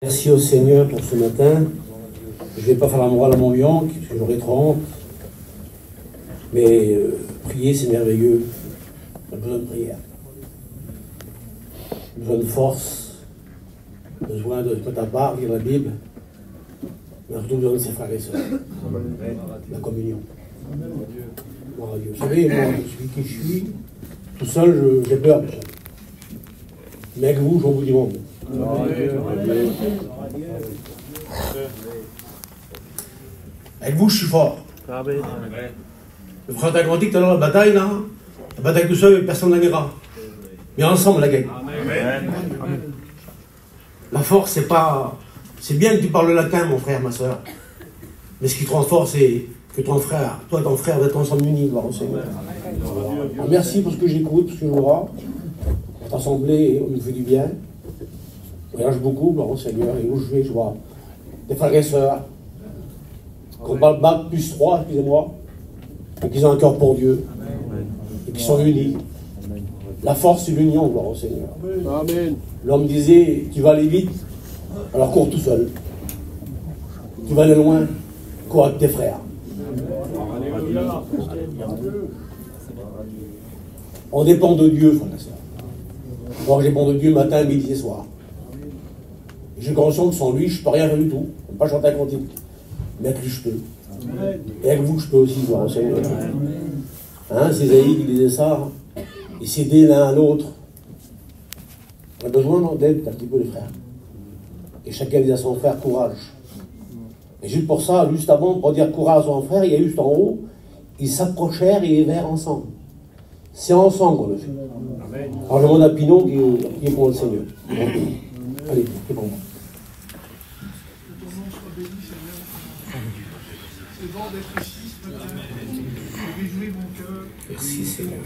Merci au Seigneur pour ce matin. Je ne vais pas faire la morale à mon Yank, parce que j'aurais trop honte. Mais prier, c'est merveilleux. On a besoin de prière. Besoin de force. Besoin de mettre à part, lire la Bible. On a surtout besoin de ses frères et sœurs. La communion. Gloire à Dieu. Vous savez, moi, je suis qui je suis. Tout seul, j'ai peur. Mais avec vous, j'en vous dis bon. Avec vous, je suis fort. Le frère t'a grandi tout à l'heure, la bataille, là. La bataille tout seul, personne ne la gagnera. Mais ensemble, on la gagne. La force, c'est pas. C'est bien que tu parles le latin, mon frère, ma soeur. Mais ce qui te rend fort, c'est que ton frère, toi et ton frère, vous êtes ensemble unis, gloire au Seigneur. Alors, merci pour ce que j'écoute, pour ce que je vois. Cette assemblée, on nous fait du bien. Je voyage beaucoup, gloire au Seigneur, et où je vais, je vois des frères et sœurs qui ont pas le bac plus 3, excusez-moi, et qui ont un cœur pour Dieu, et qui sont unis. La force, c'est l'union, gloire au Seigneur. Amen. L'homme disait, tu vas aller vite, alors cours tout seul. Tu vas aller loin, cours avec tes frères. On dépend de Dieu, frère et sœur. Moi, je dépends de Dieu matin, midi et soir. J'ai conscience que sans lui, je ne peux rien faire du tout. Je ne peux pas chanter un cantique. Mais avec lui, je peux. Et avec vous, je peux aussi, voir au Seigneur. Hein, c'est Isaïe qui disait ça. Hein. Et s'aider l'un à l'autre. On a besoin d'aide un petit peu, les frères. Et chacun dit à son frère, courage. Et juste pour ça, juste avant, pour dire courage à son frère, il y a juste en haut, ils s'approchèrent et ils vinrent ensemble. C'est ensemble qu'on le fait. Alors je demande à Pinot qui est pour le Seigneur. Allez, c'est pour moi. C'est bon d'être ici ce matin. Je réjouis mon cœur. Merci Seigneur.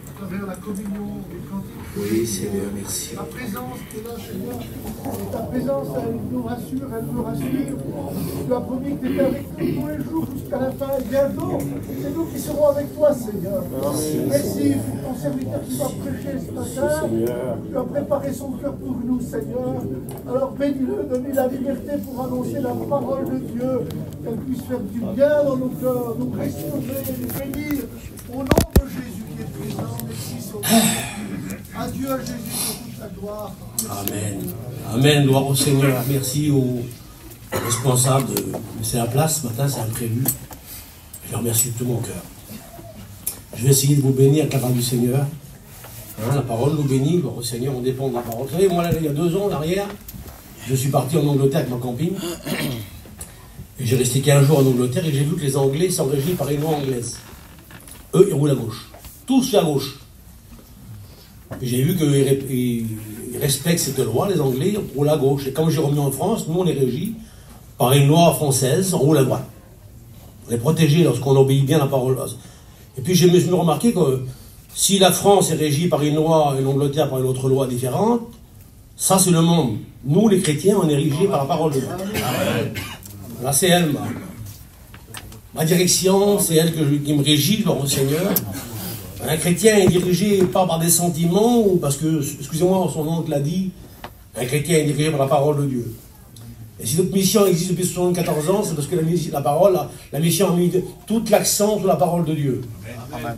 À travers la communion et quand oui Seigneur, merci. La présence qui est là chez moi. Et ta présence, elle nous rassure, elle me rassure. Tu as promis que tu étais avec nous tous les jours jusqu'à la fin. Et bientôt, c'est nous qui serons avec toi, Seigneur. Merci pour ton serviteur qui va prêcher ce matin. Tu as préparé son cœur pour nous, Seigneur. Alors bénis-le, donne-lui la liberté pour annoncer la parole de Dieu. Qu'elle puisse faire du bien dans nos cœurs, nous restaurer, nous bénir. Au nom de Jésus qui est présent, merci Sauveur. Adieu à Jésus pour toute la gloire. Merci. Amen. Amen, gloire au Seigneur. Merci aux responsables de laisser la place ce matin, c'est imprévu. Je les remercie de tout mon cœur. Je vais essayer de vous bénir avec la parole du Seigneur. Hein, la parole nous bénit, gloire au Seigneur, on dépend de la parole. Vous savez, moi, là, il y a 2 ans, en arrière, je suis parti en Angleterre avec ma camping. Et j'ai resté 15 jours en Angleterre et j'ai vu que les Anglais sont régis par une loi anglaise. Eux, ils roulent à gauche. Tous à gauche. Et j'ai vu qu'ils respectent cette loi, les Anglais, on roule à gauche. Et quand j'ai revenu en France, nous, on est régis par une loi française, on roule à droite. On est protégés lorsqu'on obéit bien à la parole. Et puis, je me suis remarqué que si la France est régie par une loi et l'Angleterre par une autre loi différente, ça, c'est le monde. Nous, les chrétiens, on est régis par la parole de Dieu. Là, c'est elle, ma direction, c'est elle qui me régit, gloire au Seigneur. Un chrétien est dirigé pas par des sentiments, ou parce que, excusez-moi, son oncle l'a dit, un chrétien est dirigé par la parole de Dieu. Et si notre mission existe depuis 74 ans, c'est parce que la mission a mis tout l'accent sur la parole de Dieu.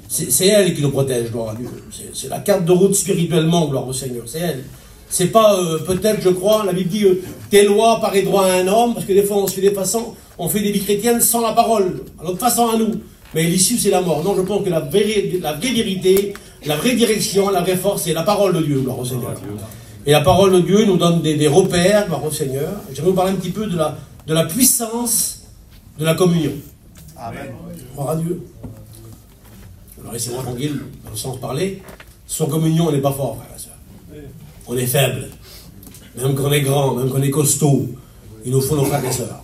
C'est elle qui nous protège, gloire à Dieu. C'est la carte de route spirituellement, gloire au Seigneur, c'est elle. C'est pas, peut-être, je crois, la Bible dit, tes lois paraissent droit à un homme, parce que des fois, on fait des vies chrétiennes sans la parole, à notre façon à nous. Mais l'issue, c'est la mort. Non, je pense que la vraie vérité, la vraie direction, la vraie force, c'est la parole de Dieu, gloire au Seigneur. Et la parole de Dieu nous donne des repères, gloire au Seigneur. J'aimerais vous parler un petit peu de la puissance de la communion. Amen. Gloire à Dieu. Alors, laissez-moi tranquille, dans le sens parler. Sans communion, on n'est pas fort, frère et sœur. On est faible. Même qu'on est grand, même qu'on est costaud, il nous faut nos frères et sœurs.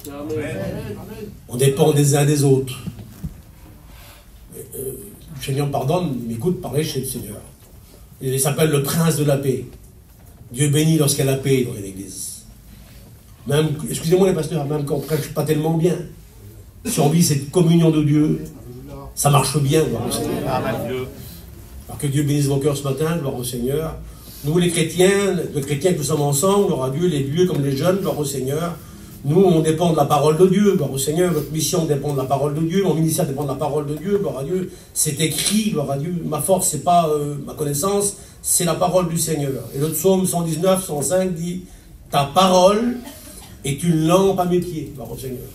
On dépend des uns des autres. Le Seigneur me pardonne, il m'écoute parler chez le Seigneur. Il s'appelle le prince de la paix. Dieu bénit lorsqu'il y a la paix dans l'église. Même, excusez-moi les pasteurs, même quand on ne prêche pas tellement bien, si on vit cette communion de Dieu, ça marche bien, gloire au Seigneur. Alors que Dieu bénisse vos cœurs ce matin, gloire au Seigneur. Nous, les chrétiens que nous sommes ensemble, gloire à Dieu, les vieux comme les jeunes, gloire au Seigneur, nous, on dépend de la parole de Dieu, gloire au Seigneur, notre mission dépend de la parole de Dieu, mon ministère dépend de la parole de Dieu, gloire à Dieu, c'est écrit, gloire à Dieu, ma force, c'est pas ma connaissance, c'est la parole du Seigneur. Et le psaume 119, 105 dit, ta parole est une lampe à mes pieds, gloire au Seigneur.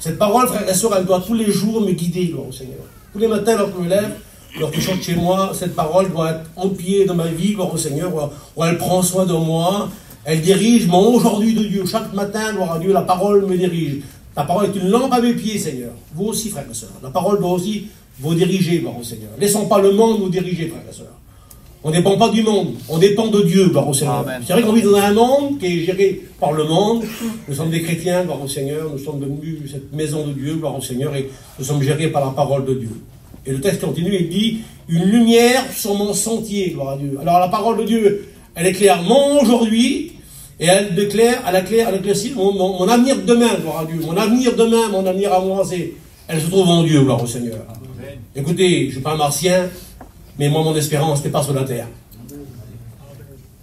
Cette parole, frères et sœurs, elle doit tous les jours me guider, gloire au Seigneur. Tous les matins, lorsque je me lève, lorsque je chante chez moi, cette parole doit être en pied dans ma vie, gloire au Seigneur, où elle prend soin de moi, elle dirige mon aujourd'hui de Dieu. Chaque matin, gloire à Dieu, la parole me dirige. Ta parole est une lampe à mes pieds, Seigneur. Vous aussi, frères et sœurs. La parole doit aussi vous diriger, gloire au Seigneur. Laissons pas le monde nous diriger, frères et sœurs. On ne dépend pas du monde, on dépend de Dieu, gloire au Seigneur. C'est vrai qu'on vit dans un monde qui est géré par le monde. Nous sommes des chrétiens, gloire au Seigneur. Nous sommes devenus cette maison de Dieu, gloire au Seigneur, et nous sommes gérés par la parole de Dieu. Et le texte continue, il dit, une lumière sur mon sentier, gloire à Dieu. Alors la parole de Dieu, elle éclaire mon aujourd'hui, et elle éclaire aussi mon avenir demain, gloire à Dieu. Mon avenir demain, mon avenir à moi, elle se trouve en Dieu, gloire au Seigneur. Amen. Écoutez, je ne suis pas un martien, mais moi, mon espérance n'est pas sur la terre.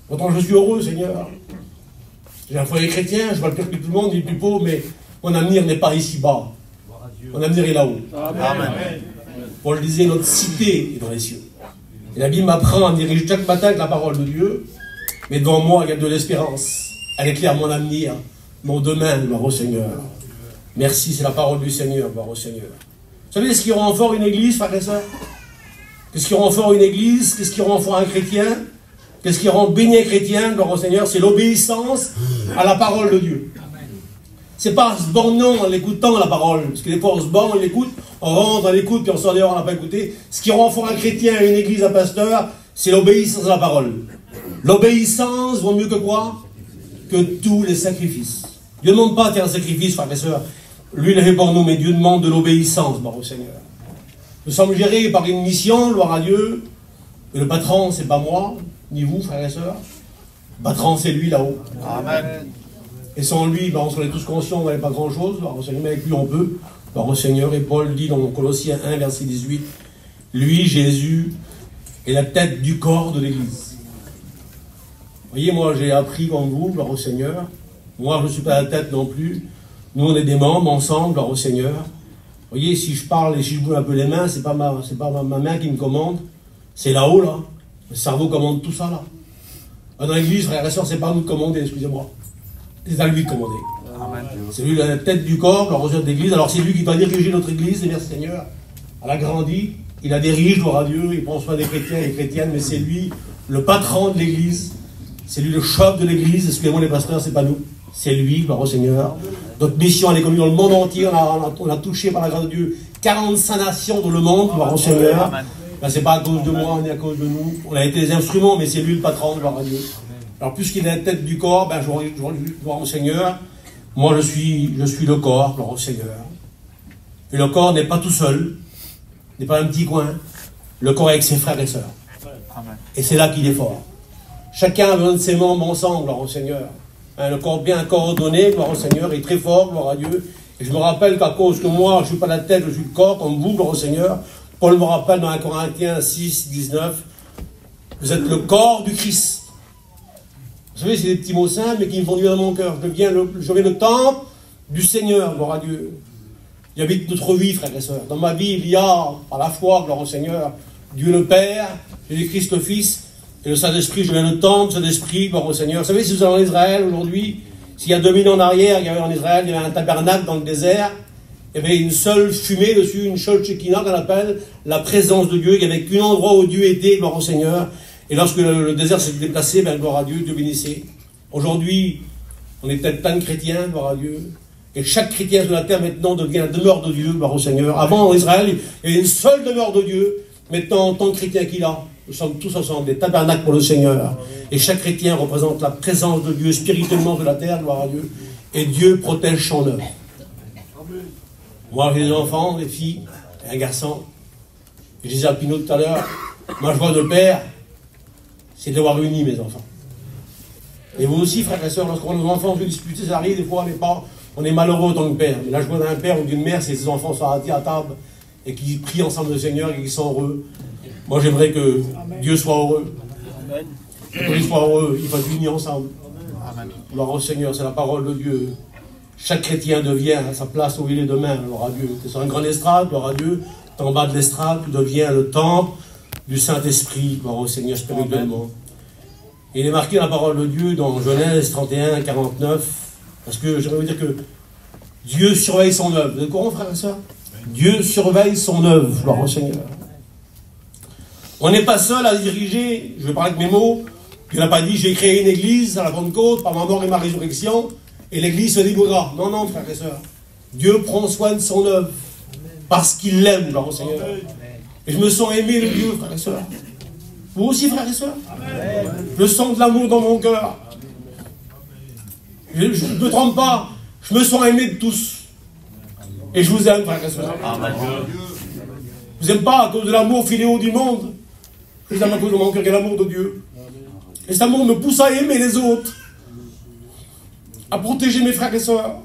Pourtant, je suis heureux, Seigneur. J'ai un foyer chrétien, je vois le pire que tout le monde, il est plus pauvre, mais mon avenir n'est pas ici-bas. Mon avenir est là-haut. Amen. Paul disait, notre cité est dans les cieux. Et la Bible m'apprend à me diriger chaque matin avec la parole de Dieu. Mais devant moi, il y a de l'espérance. Elle éclaire mon avenir, mon demain, gloire au Seigneur. Merci, c'est la parole du Seigneur, gloire au Seigneur. Vous savez ce qui rend fort une église, frères et sœurs? Qu'est-ce qui rend fort une église? Qu'est-ce qui rend fort un chrétien? Qu'est-ce qui rend béni un chrétien, gloire au Seigneur? C'est l'obéissance à la parole de Dieu. C'est pas se bornant en l'écoutant la parole. Parce que des fois, on se borne, on l'écoute, on rentre, on l'écoute, puis on sort dehors, on n'a pas écouté. Ce qui rend fort un chrétien, une église, un pasteur, c'est l'obéissance à la parole. L'obéissance vaut mieux que quoi? Que tous les sacrifices. Dieu ne demande pas de faire un sacrifice, frères et sœurs. Lui, il l'a fait pour nous, mais Dieu demande de l'obéissance, gloire au Seigneur. Nous sommes gérés par une mission, gloire à Dieu. Et le patron, c'est pas moi, ni vous, frères et sœurs. Le patron, c'est lui là-haut. Amen. Et sans lui, on serait tous conscients, on n'avait pas grand-chose, gloire au Seigneur, mais avec lui, on peut. Gloire au Seigneur. Et Paul dit dans Colossiens 1, verset 18, lui, Jésus, est la tête du corps de l'Église. Vous voyez, moi, j'ai appris comme vous, gloire au Seigneur. Moi, je ne suis pas la tête non plus. Nous, on est des membres ensemble, gloire au Seigneur. Vous voyez, si je parle et si je bouge un peu les mains, c'est pas ma main qui me commande. C'est là-haut, là. Le cerveau commande tout ça, là. Dans l'église, frères et sœurs, c'est pas à nous de commander, excusez-moi. C'est à lui de commander. C'est lui la tête du corps, gloire au Seigneur de l'église. Alors c'est lui qui doit diriger notre église, et merci Seigneur. Elle a grandi, il la dirige, gloire à Dieu, il prend soin des chrétiens et des chrétiennes, mais c'est lui le patron de l'église. C'est lui le chef de l'église, excusez-moi les pasteurs, c'est pas nous. C'est lui, gloire au Seigneur. Notre mission, elle est connue dans le monde entier. On a touché par la grâce de Dieu 45 nations dans le monde, gloire au Seigneur. Ben, c'est pas à cause de moi, ni à cause de nous. On a été des instruments, mais c'est lui le patron, gloire à Dieu. Alors, puisqu'il est la tête du corps, ben, gloire au Seigneur. Moi, je suis le corps, gloire au Seigneur. Et le corps n'est pas tout seul, n'est pas un petit coin. Le corps est avec ses frères et sœurs. Et c'est là qu'il est fort. Chacun a besoin de ses membres ensemble, gloire au Seigneur. Le corps bien coordonné, gloire au Seigneur, est très fort, gloire à Dieu. Et je me rappelle qu'à cause que moi, je ne suis pas la tête, je suis le corps, comme vous, gloire au Seigneur. Paul me rappelle dans 1 Corinthiens 6, 19, vous êtes le corps du Christ. Vous savez, c'est des petits mots simples, mais qui me font du bien dans mon cœur. Je deviens le temple du Seigneur, gloire à Dieu. Il habite notre vie, frères et sœurs. Dans ma vie, il y a, par la foi, gloire au Seigneur, Dieu le Père, Jésus-Christ le Fils, et le Saint-Esprit, je viens le temple, Saint-Esprit, gloire au Seigneur. Vous savez, si vous allez en Israël aujourd'hui, s'il y a 2000 ans en arrière, il y avait en Israël, il y avait un tabernacle dans le désert, il y avait une seule fumée dessus, une seule Shekinah qu'on appelle la présence de Dieu, il n'y avait qu'un endroit où Dieu était, gloire au Seigneur. Et lorsque le désert s'est déplacé, ben, gloire à Dieu, Dieu bénissait. Aujourd'hui, on est peut-être plein de chrétiens, gloire à Dieu. Et chaque chrétien sur la terre maintenant devient la demeure de Dieu, gloire au Seigneur. Avant, en Israël, il y avait une seule demeure de Dieu. Maintenant, en tant que chrétien qu'il a, nous sommes tous ensemble des tabernacles pour le Seigneur. Et chaque chrétien représente la présence de Dieu spirituellement sur la terre, gloire à Dieu. Et Dieu protège son œuvre. Moi, j'ai des enfants, des filles, et un garçon. Et je disais à Pinot tout à l'heure, moi je vois de père, c'est d'avoir réuni mes enfants. Et vous aussi, frères et sœurs, lorsqu'on a nos enfants se disputer, ça arrive, des fois on est malheureux en tant que père. Mais là, je vois d'un père ou d'une mère, c'est que ses enfants sont à table et qui prient ensemble le Seigneur et qui sont heureux. Moi, j'aimerais que Dieu soit heureux. Qu'ils soient heureux, ils fassent unis ensemble. Gloire au Seigneur, c'est la parole de Dieu. Chaque chrétien devient à sa place où il est demain, gloire à Dieu. Tu es sur une grande estrade, gloire à Dieu. Tu es en bas de l'estrade, tu deviens le temple du Saint-Esprit, gloire au Seigneur spirituellement. Il est marqué la parole de Dieu dans Genèse 31, 49, parce que j'aimerais vous dire que Dieu surveille son œuvre. Vous êtes au courant, frère et soeur? Dieu surveille son œuvre, gloire au Seigneur. On n'est pas seul à diriger, je vais parler avec mes mots. Dieu n'a pas dit j'ai créé une église à la Pentecôte par ma mort et ma résurrection et l'église se débrouillera. Non, non, frères et sœurs. Dieu prend soin de son œuvre parce qu'il l'aime, gloire au Seigneur. Et je me sens aimé de Dieu, frères et sœurs. Vous aussi, frères et sœurs. Je sens de l'amour dans mon cœur. Je ne me trompe pas. Je me sens aimé de tous. Et je vous aime, frères et sœurs. Je vous aime pas à cause de l'amour filéo du monde. Je vous aime à cause de mon cœur et l'amour de Dieu. Et cet amour me pousse à aimer les autres. À protéger mes frères et sœurs.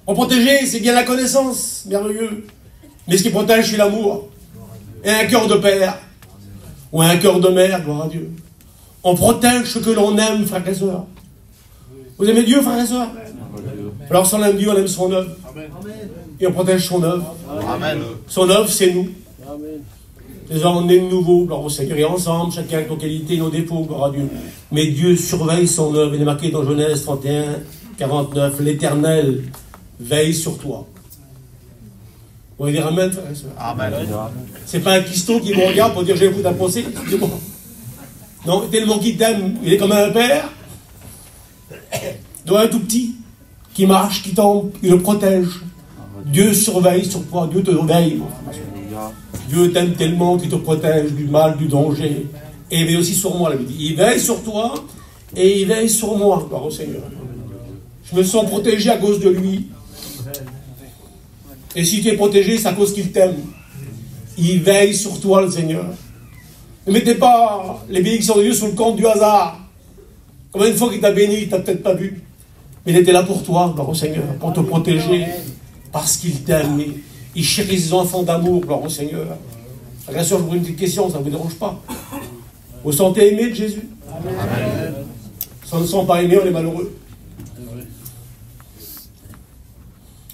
En protéger, c'est bien la connaissance, merveilleux. Mais ce qui protège, c'est l'amour. Et un cœur de père. Ou un cœur de mère, gloire à Dieu. On protège ce que l'on aime, frères et sœurs. Vous aimez Dieu, frères et sœurs? Alors si on aime Dieu, on aime son œuvre. Et on protège son œuvre. Son œuvre, c'est nous. Les gens, on est de nouveau, gloire au Seigneur, et ensemble, chacun avec nos qualités et nos défauts, gloire à Dieu. Mais Dieu surveille son œuvre. Il est marqué dans Genèse 31, 49, l'Éternel veille sur toi. On va dire Amen, frère et soeur. Amen. C'est pas un cuistot qui me regarde pour dire je vais vous t'imposer. Non, tellement qu'il t'aime, il est comme un père. Doit un tout petit qui marche, qui tombe, il le protège. Dieu surveille sur toi, Dieu te veille. Dieu t'aime tellement qu'il te protège du mal, du danger. Et il veille aussi sur moi, la Bible dit. Il veille sur toi et il veille sur moi, gloire au Seigneur. Je me sens protégé à cause de lui. Et si tu es protégé, c'est à cause qu'il t'aime. Il veille sur toi, le Seigneur. Ne mettez pas les bénédictions de Dieu sur le compte du hasard. Combien de fois qu'il t'a béni, il t'a peut-être pas vu. Mais il était là pour toi, gloire au Seigneur, pour te protéger. Parce qu'il t'aime. Il chérit ses enfants d'amour, gloire au Seigneur. Bien sûr, je vous pose une petite question, ça ne vous dérange pas. Vous sentez aimé de Jésus? Amen. Si on ne sent pas aimé, on est malheureux.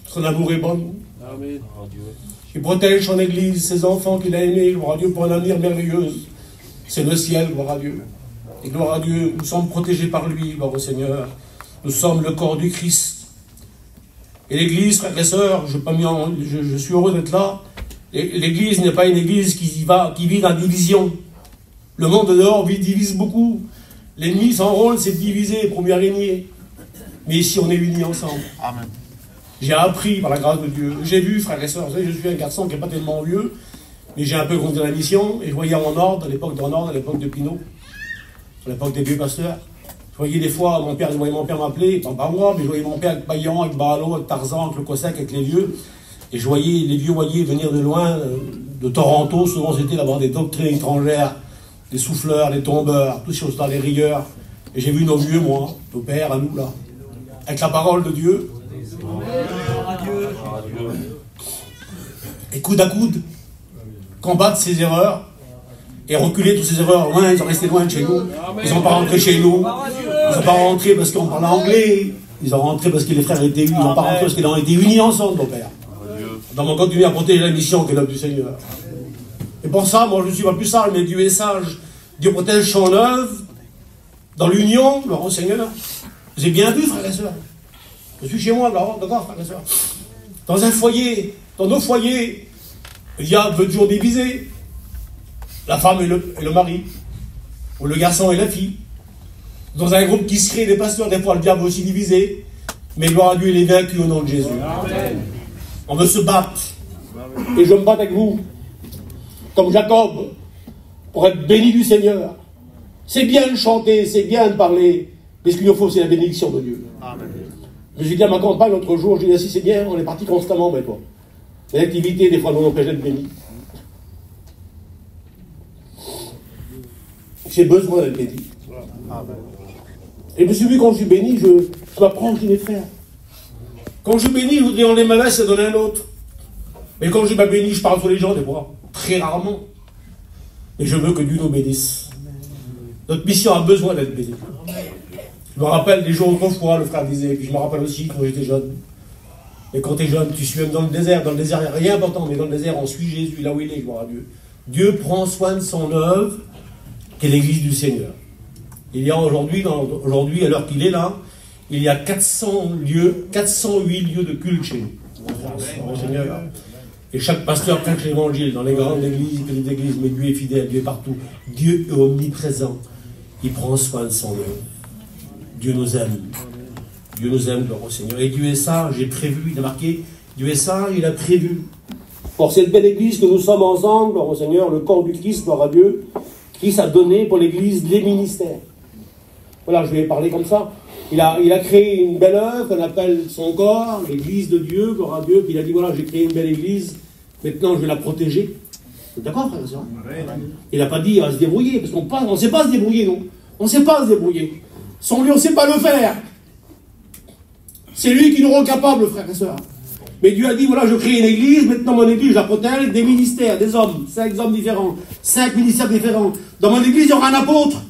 Son amour est bon. Amen. Il protège son Église, ses enfants qu'il a aimés, gloire à Dieu, pour un avenir merveilleux. C'est le ciel, gloire à Dieu. Et gloire à Dieu, nous sommes protégés par lui, gloire au Seigneur. Nous sommes le corps du Christ. Et l'Église, frères et sœurs, je suis heureux d'être là. L'Église n'est pas une Église qui vit dans la division. Le monde dehors divise beaucoup. L'ennemi, son rôle, c'est de diviser pour mieux régner. Mais ici, on est unis ensemble. Amen. J'ai appris par la grâce de Dieu. J'ai vu, frères et sœurs, vous savez, je suis un garçon qui n'est pas tellement vieux, mais j'ai un peu grandi dans la mission, et je voyais en ordre, à l'époque d'en ordre, à l'époque de Pinot, à l'époque des vieux pasteurs. Je voyais des fois, je voyais mon père m'appeler, pas moi, mais je voyais mon père avec Payan, avec Baralo, avec Tarzan, avec le Cossack, avec les vieux, et je voyais les vieux voyaient venir de loin, de Toronto, souvent c'était d'avoir des doctrines étrangères, des souffleurs, des tombeurs, tout ça, les rieurs. Et j'ai vu nos vieux, moi, nos pères, à nous, là, avec la parole de Dieu. Et coude à coude, combattre ses erreurs et reculer toutes ces erreurs loin, ils sont restés loin de chez nous. Ils ne sont pas rentrés chez nous. Ils ne sont pas rentrés parce qu'on parlait anglais. Ils sont rentrés parce que les frères étaient unis. Ils ne sont pas rentrés parce qu'ils ont été unis ensemble, mon père. Donc on continue à protéger la mission que l'œuvre du Seigneur. Et pour ça, moi je ne suis pas plus sage, mais Dieu est sage. Dieu protège son œuvre dans l'union, gloire au Seigneur. Vous avez bien vu, frères et sœurs. Je suis chez moi, d'accord, frères et sœurs. Dans un foyer, dans nos foyers, il y a veut toujours diviser. La femme et le mari, ou le garçon et la fille. Dans un groupe qui se crée des pasteurs, des fois le diable aussi divisé. Mais gloire à Dieu, il est vaincu au nom de Jésus. Amen. On veut se battre. Amen. Et je me bats avec vous, comme Jacob, pour être béni du Seigneur. C'est bien de chanter, c'est bien de parler, mais ce qu'il nous faut, c'est la bénédiction de Dieu. Amen. J'ai dit à ma compagne l'autre jour, je lui ai dit, si c'est bien, on est parti constamment, mais toi. L'activité, des fois, nous empêche d'être bénis. J'ai besoin d'être béni. Et je me suis dit, quand je suis béni, je m'apprends chez mes frères. Quand je suis béni, je voudrais enlever ma veste et donner un autre. Mais quand je suis pas béni, je parle sur les gens, des fois. Très rarement. Et je veux que Dieu nous bénisse. Notre mission a besoin d'être bénie. Je me rappelle des jours autrefois, le frère disait, et puis je me rappelle aussi quand j'étais jeune. Et quand tu es jeune, tu suis même dans le désert. Dans le désert, il n'y a rien d'important, mais dans le désert, on suit Jésus là où il est, gloire à Dieu. Dieu prend soin de son œuvre, qui est l'église du Seigneur. Il y a aujourd'hui, à l'heure qu'il est là, il y a 408 lieux de culte chez nous. Au Seigneur. Et chaque pasteur prêche l'évangile dans les grandes églises, petites églises, mais Dieu est fidèle, Dieu est partout. Dieu est omniprésent. Il prend soin de son œuvre. Dieu nous aime. Dieu nous aime, gloire au Seigneur. Et Dieu est ça, j'ai prévu, il a marqué, Dieu est ça, il a prévu. Pour cette belle église que nous sommes ensemble, gloire au Seigneur, le corps du Christ, gloire à Dieu, Christ a donné pour l'église les ministères. Voilà, je vais parler comme ça. Il a créé une belle œuvre qu'on appelle son corps, l'église de Dieu, gloire à Dieu. Puis il a dit, voilà, j'ai créé une belle église, maintenant je vais la protéger. D'accord, frère et soeur? Il n'a pas dit à se débrouiller, parce qu'on ne sait pas se débrouiller, non. On ne sait pas se débrouiller. Sans lui, on ne sait pas le faire. C'est lui qui nous rend capable, frère et soeur. Mais Dieu a dit, voilà, je crée une église, maintenant mon église, je la protège, des ministères, des hommes, 5 hommes différents, 5 ministères différents. Dans mon église, il y aura un apôtre.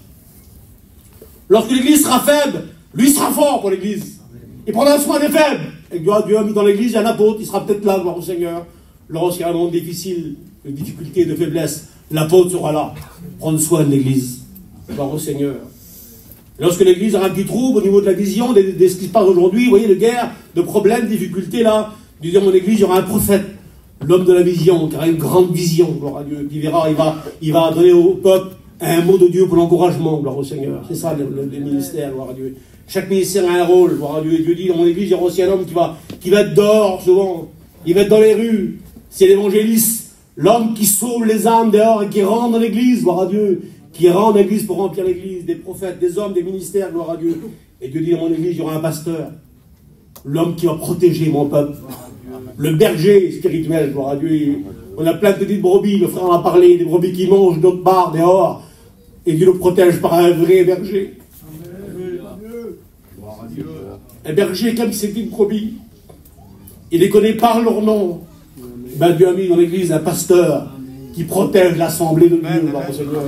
Lorsque l'église sera faible, lui sera fort pour l'église. Il prendra soin des faibles. Et Dieu a mis dans l'église, il y a un apôtre, il sera peut-être là, gloire au Seigneur. Lorsqu'il y a un monde difficile, de difficulté, de faiblesse, l'apôtre sera là, prendre soin de l'église. Gloire au Seigneur. Lorsque l'église aura un petit trouble au niveau de la vision, de ce qui se passe aujourd'hui, vous voyez, de guerre, de problèmes, de difficultés, là, dans mon église, il y aura un prophète, l'homme de la vision, qui aura une grande vision, gloire à Dieu, qui verra, il va donner au peuple un mot de Dieu pour l'encouragement, gloire au Seigneur. C'est ça le ministère, gloire à Dieu. Chaque ministère a un rôle, gloire à Dieu. Et Dieu dit, dans mon église, il y aura aussi un homme qui va être dehors, souvent. Il va être dans les rues. C'est l'évangéliste, l'homme qui sauve les âmes dehors et qui rentre dans l'église, gloire à Dieu. Qui rentre dans l'église pour remplir l'église, des prophètes, des hommes, des ministères, gloire à Dieu. Et Dieu dit, dans mon église, il y aura un pasteur. L'homme qui va protéger mon peuple. Le berger spirituel, gloire à Dieu. On a plein de petites brebis, le frère en a parlé, des brebis qui mangent d'autres barres dehors. Et Dieu le protège par un vrai berger. Un berger comme ces petites brebis. Il les connaît par leur nom. Ben, Dieu a mis dans l'église un pasteur qui protège l'assemblée de Dieu, gloire au Seigneur.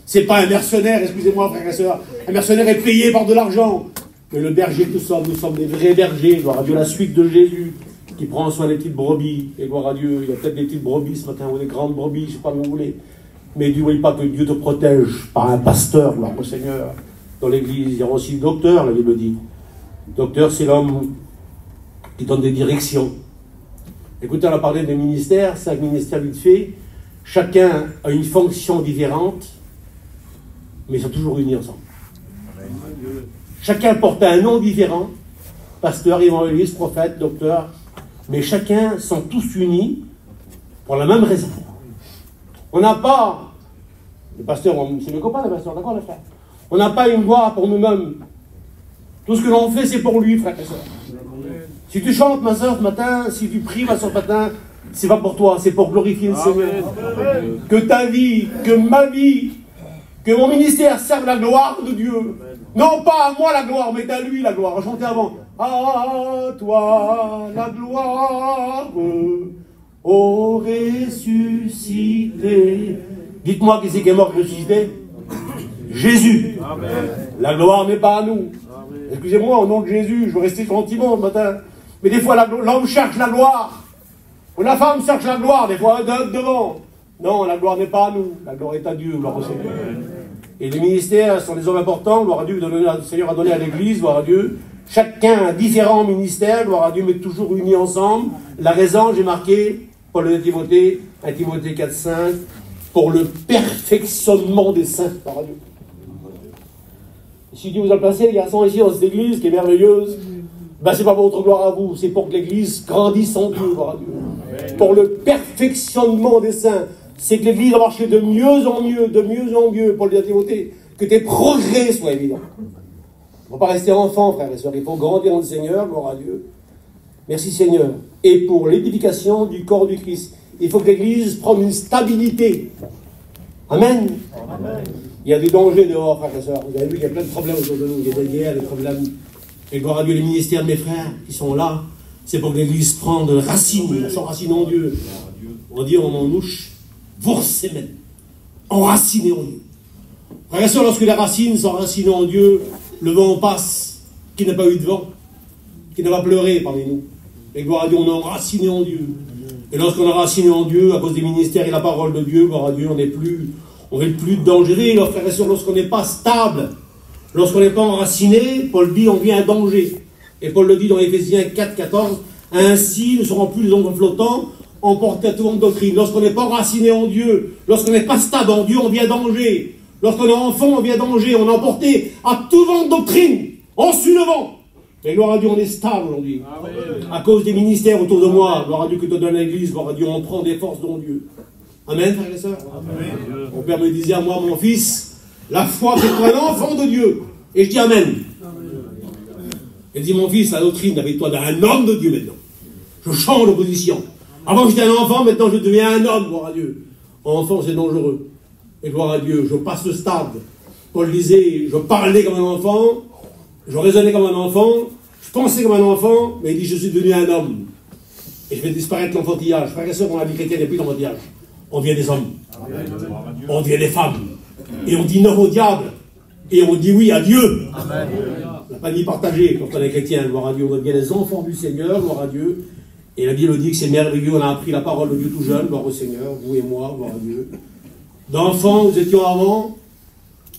C'est pas un mercenaire, excusez-moi, frères et sœurs. Un mercenaire est payé par de l'argent. Mais le berger que nous sommes des vrais bergers, gloire à Dieu, la suite de Jésus, qui prend soin des petites brebis. Et gloire à Dieu, il y a peut-être des petites brebis ce matin, ou des grandes brebis, je ne sais pas où vous voulez. Mais n'oubliez pas que Dieu te protège par un pasteur, gloire au Seigneur. Dans l'église, il y a aussi le docteur, la Bible dit. Le docteur, c'est l'homme qui donne des directions. Écoutez, on a parlé des ministères, 5 ministères vite fait. Chacun a une fonction différente, mais ils sont toujours unis ensemble. Chacun porte un nom différent, pasteur, évangéliste, prophète, docteur, mais chacun sont tous unis pour la même raison. On n'a pas, le pasteur, c'est mes copains, le pasteur, d'accord, les frères? On n'a pas une gloire pour nous-mêmes. Tout ce que l'on fait, c'est pour lui, frère et soeur. Si tu chantes, ma soeur, ce matin, si tu pries, ma soeur, ce matin, c'est pas pour toi, c'est pour glorifier le Seigneur. Que ta vie, que ma vie, que mon ministère serve la gloire de Dieu. Non pas à moi la gloire, mais à lui la gloire. Chantez avant. À toi la gloire, ô ressuscité. Dites-moi qui c'est qui est mort ressuscité? Jésus. Amen. La gloire n'est pas à nous. Excusez-moi, au nom de Jésus, je veux rester tranquillement ce matin. Mais des fois, l'homme cherche la gloire. Ou la femme cherche la gloire, des fois, devant. Non, la gloire n'est pas à nous. La gloire est à Dieu, gloire au Seigneur. Et les ministères sont des hommes importants, gloire à Dieu, le Seigneur a donné à l'Église, gloire à Dieu. Chacun a différents ministères, gloire à Dieu, mais toujours unis ensemble. La raison, j'ai marqué, Paul de Timothée, 1 Timothée 4,5, pour le perfectionnement des saints, gloire à Dieu. Si Dieu vous a placé, les garçons, ici, dans cette église qui est merveilleuse, ben, c'est pas pour votre gloire à vous, c'est pour que l'église grandisse en Dieu, gloire à Dieu. Pour le perfectionnement des saints. C'est que l'église va marcher de mieux en mieux, pour le Timothée, que tes progrès soient évidents. Il ne faut pas rester enfant, frères et sœurs, il faut grandir dans le Seigneur, gloire à Dieu. Merci Seigneur. Et pour l'édification du corps du Christ, il faut que l'église prenne une stabilité. Amen. Amen. Il y a des dangers dehors, frères et sœurs. Vous avez vu, il y a plein de problèmes autour de nous. Il y a des guerres, des problèmes. Et gloire à Dieu, les ministères de mes frères qui sont là, c'est pour que l'église prenne de racines, son racine en Dieu. On dit, on en ouche, Wurzeln. enracinés en Dieu. Frères et sœurs, lorsque les racines sont enracinées en Dieu, le vent passe, qui n'a pas eu de vent, qui n'a pas pleuré parmi nous. Et gloire à Dieu, on est enraciné en Dieu. Et lorsqu'on est enraciné en Dieu, à cause des ministères et la parole de Dieu, gloire à Dieu, on n'est plus dangereux. Alors, frères et sœurs, lorsqu'on n'est pas stable, lorsqu'on n'est pas enraciné, Paul dit, on vit un danger. Et Paul le dit dans Éphésiens 4, 14, ainsi, nous ne serons plus les ombres flottants, emportés à toute vente doctrine. Lorsqu'on n'est pas enraciné en Dieu, lorsqu'on n'est pas stable en Dieu, on vit un danger. Lorsqu'on est enfant, on vit un danger. On est emporté à toute vente doctrine. On suit le vent. Mais gloire à Dieu, on est stable aujourd'hui. À cause des ministères autour de moi, gloire à Dieu que te donne l'Église, gloire à Dieu, on prend des forces dans Dieu. Amen, frères et sœurs. Mon père me disait à moi, mon fils, la foi c'est pour un enfant de Dieu. Et je dis Amen. Il dit, mon fils, la doctrine avec toi d'un homme de Dieu maintenant. Je change de position. Avant j'étais un enfant, maintenant je deviens un homme, gloire à Dieu. Enfant, c'est dangereux. Et gloire à Dieu, je passe le stade. Paul disait, je parlais comme un enfant, je raisonnais comme un enfant, je pensais comme un enfant, mais il dit, je suis devenu un homme. Et je vais disparaître l'enfantillage. Frères et sœurs, dans la vie chrétienne, il n'y a plus d'enfantillage. On devient des hommes. On devient des femmes. Et on dit non au diable. Et on dit oui à Dieu. Amen. On n'a pas dit partager quand on est chrétien, gloire à Dieu. On devient des enfants du Seigneur, gloire à Dieu. Et la Bible dit que c'est merveilleux, on a appris la parole de Dieu tout jeune, gloire au Seigneur, vous et moi, gloire à Dieu. D'enfants, nous étions avant,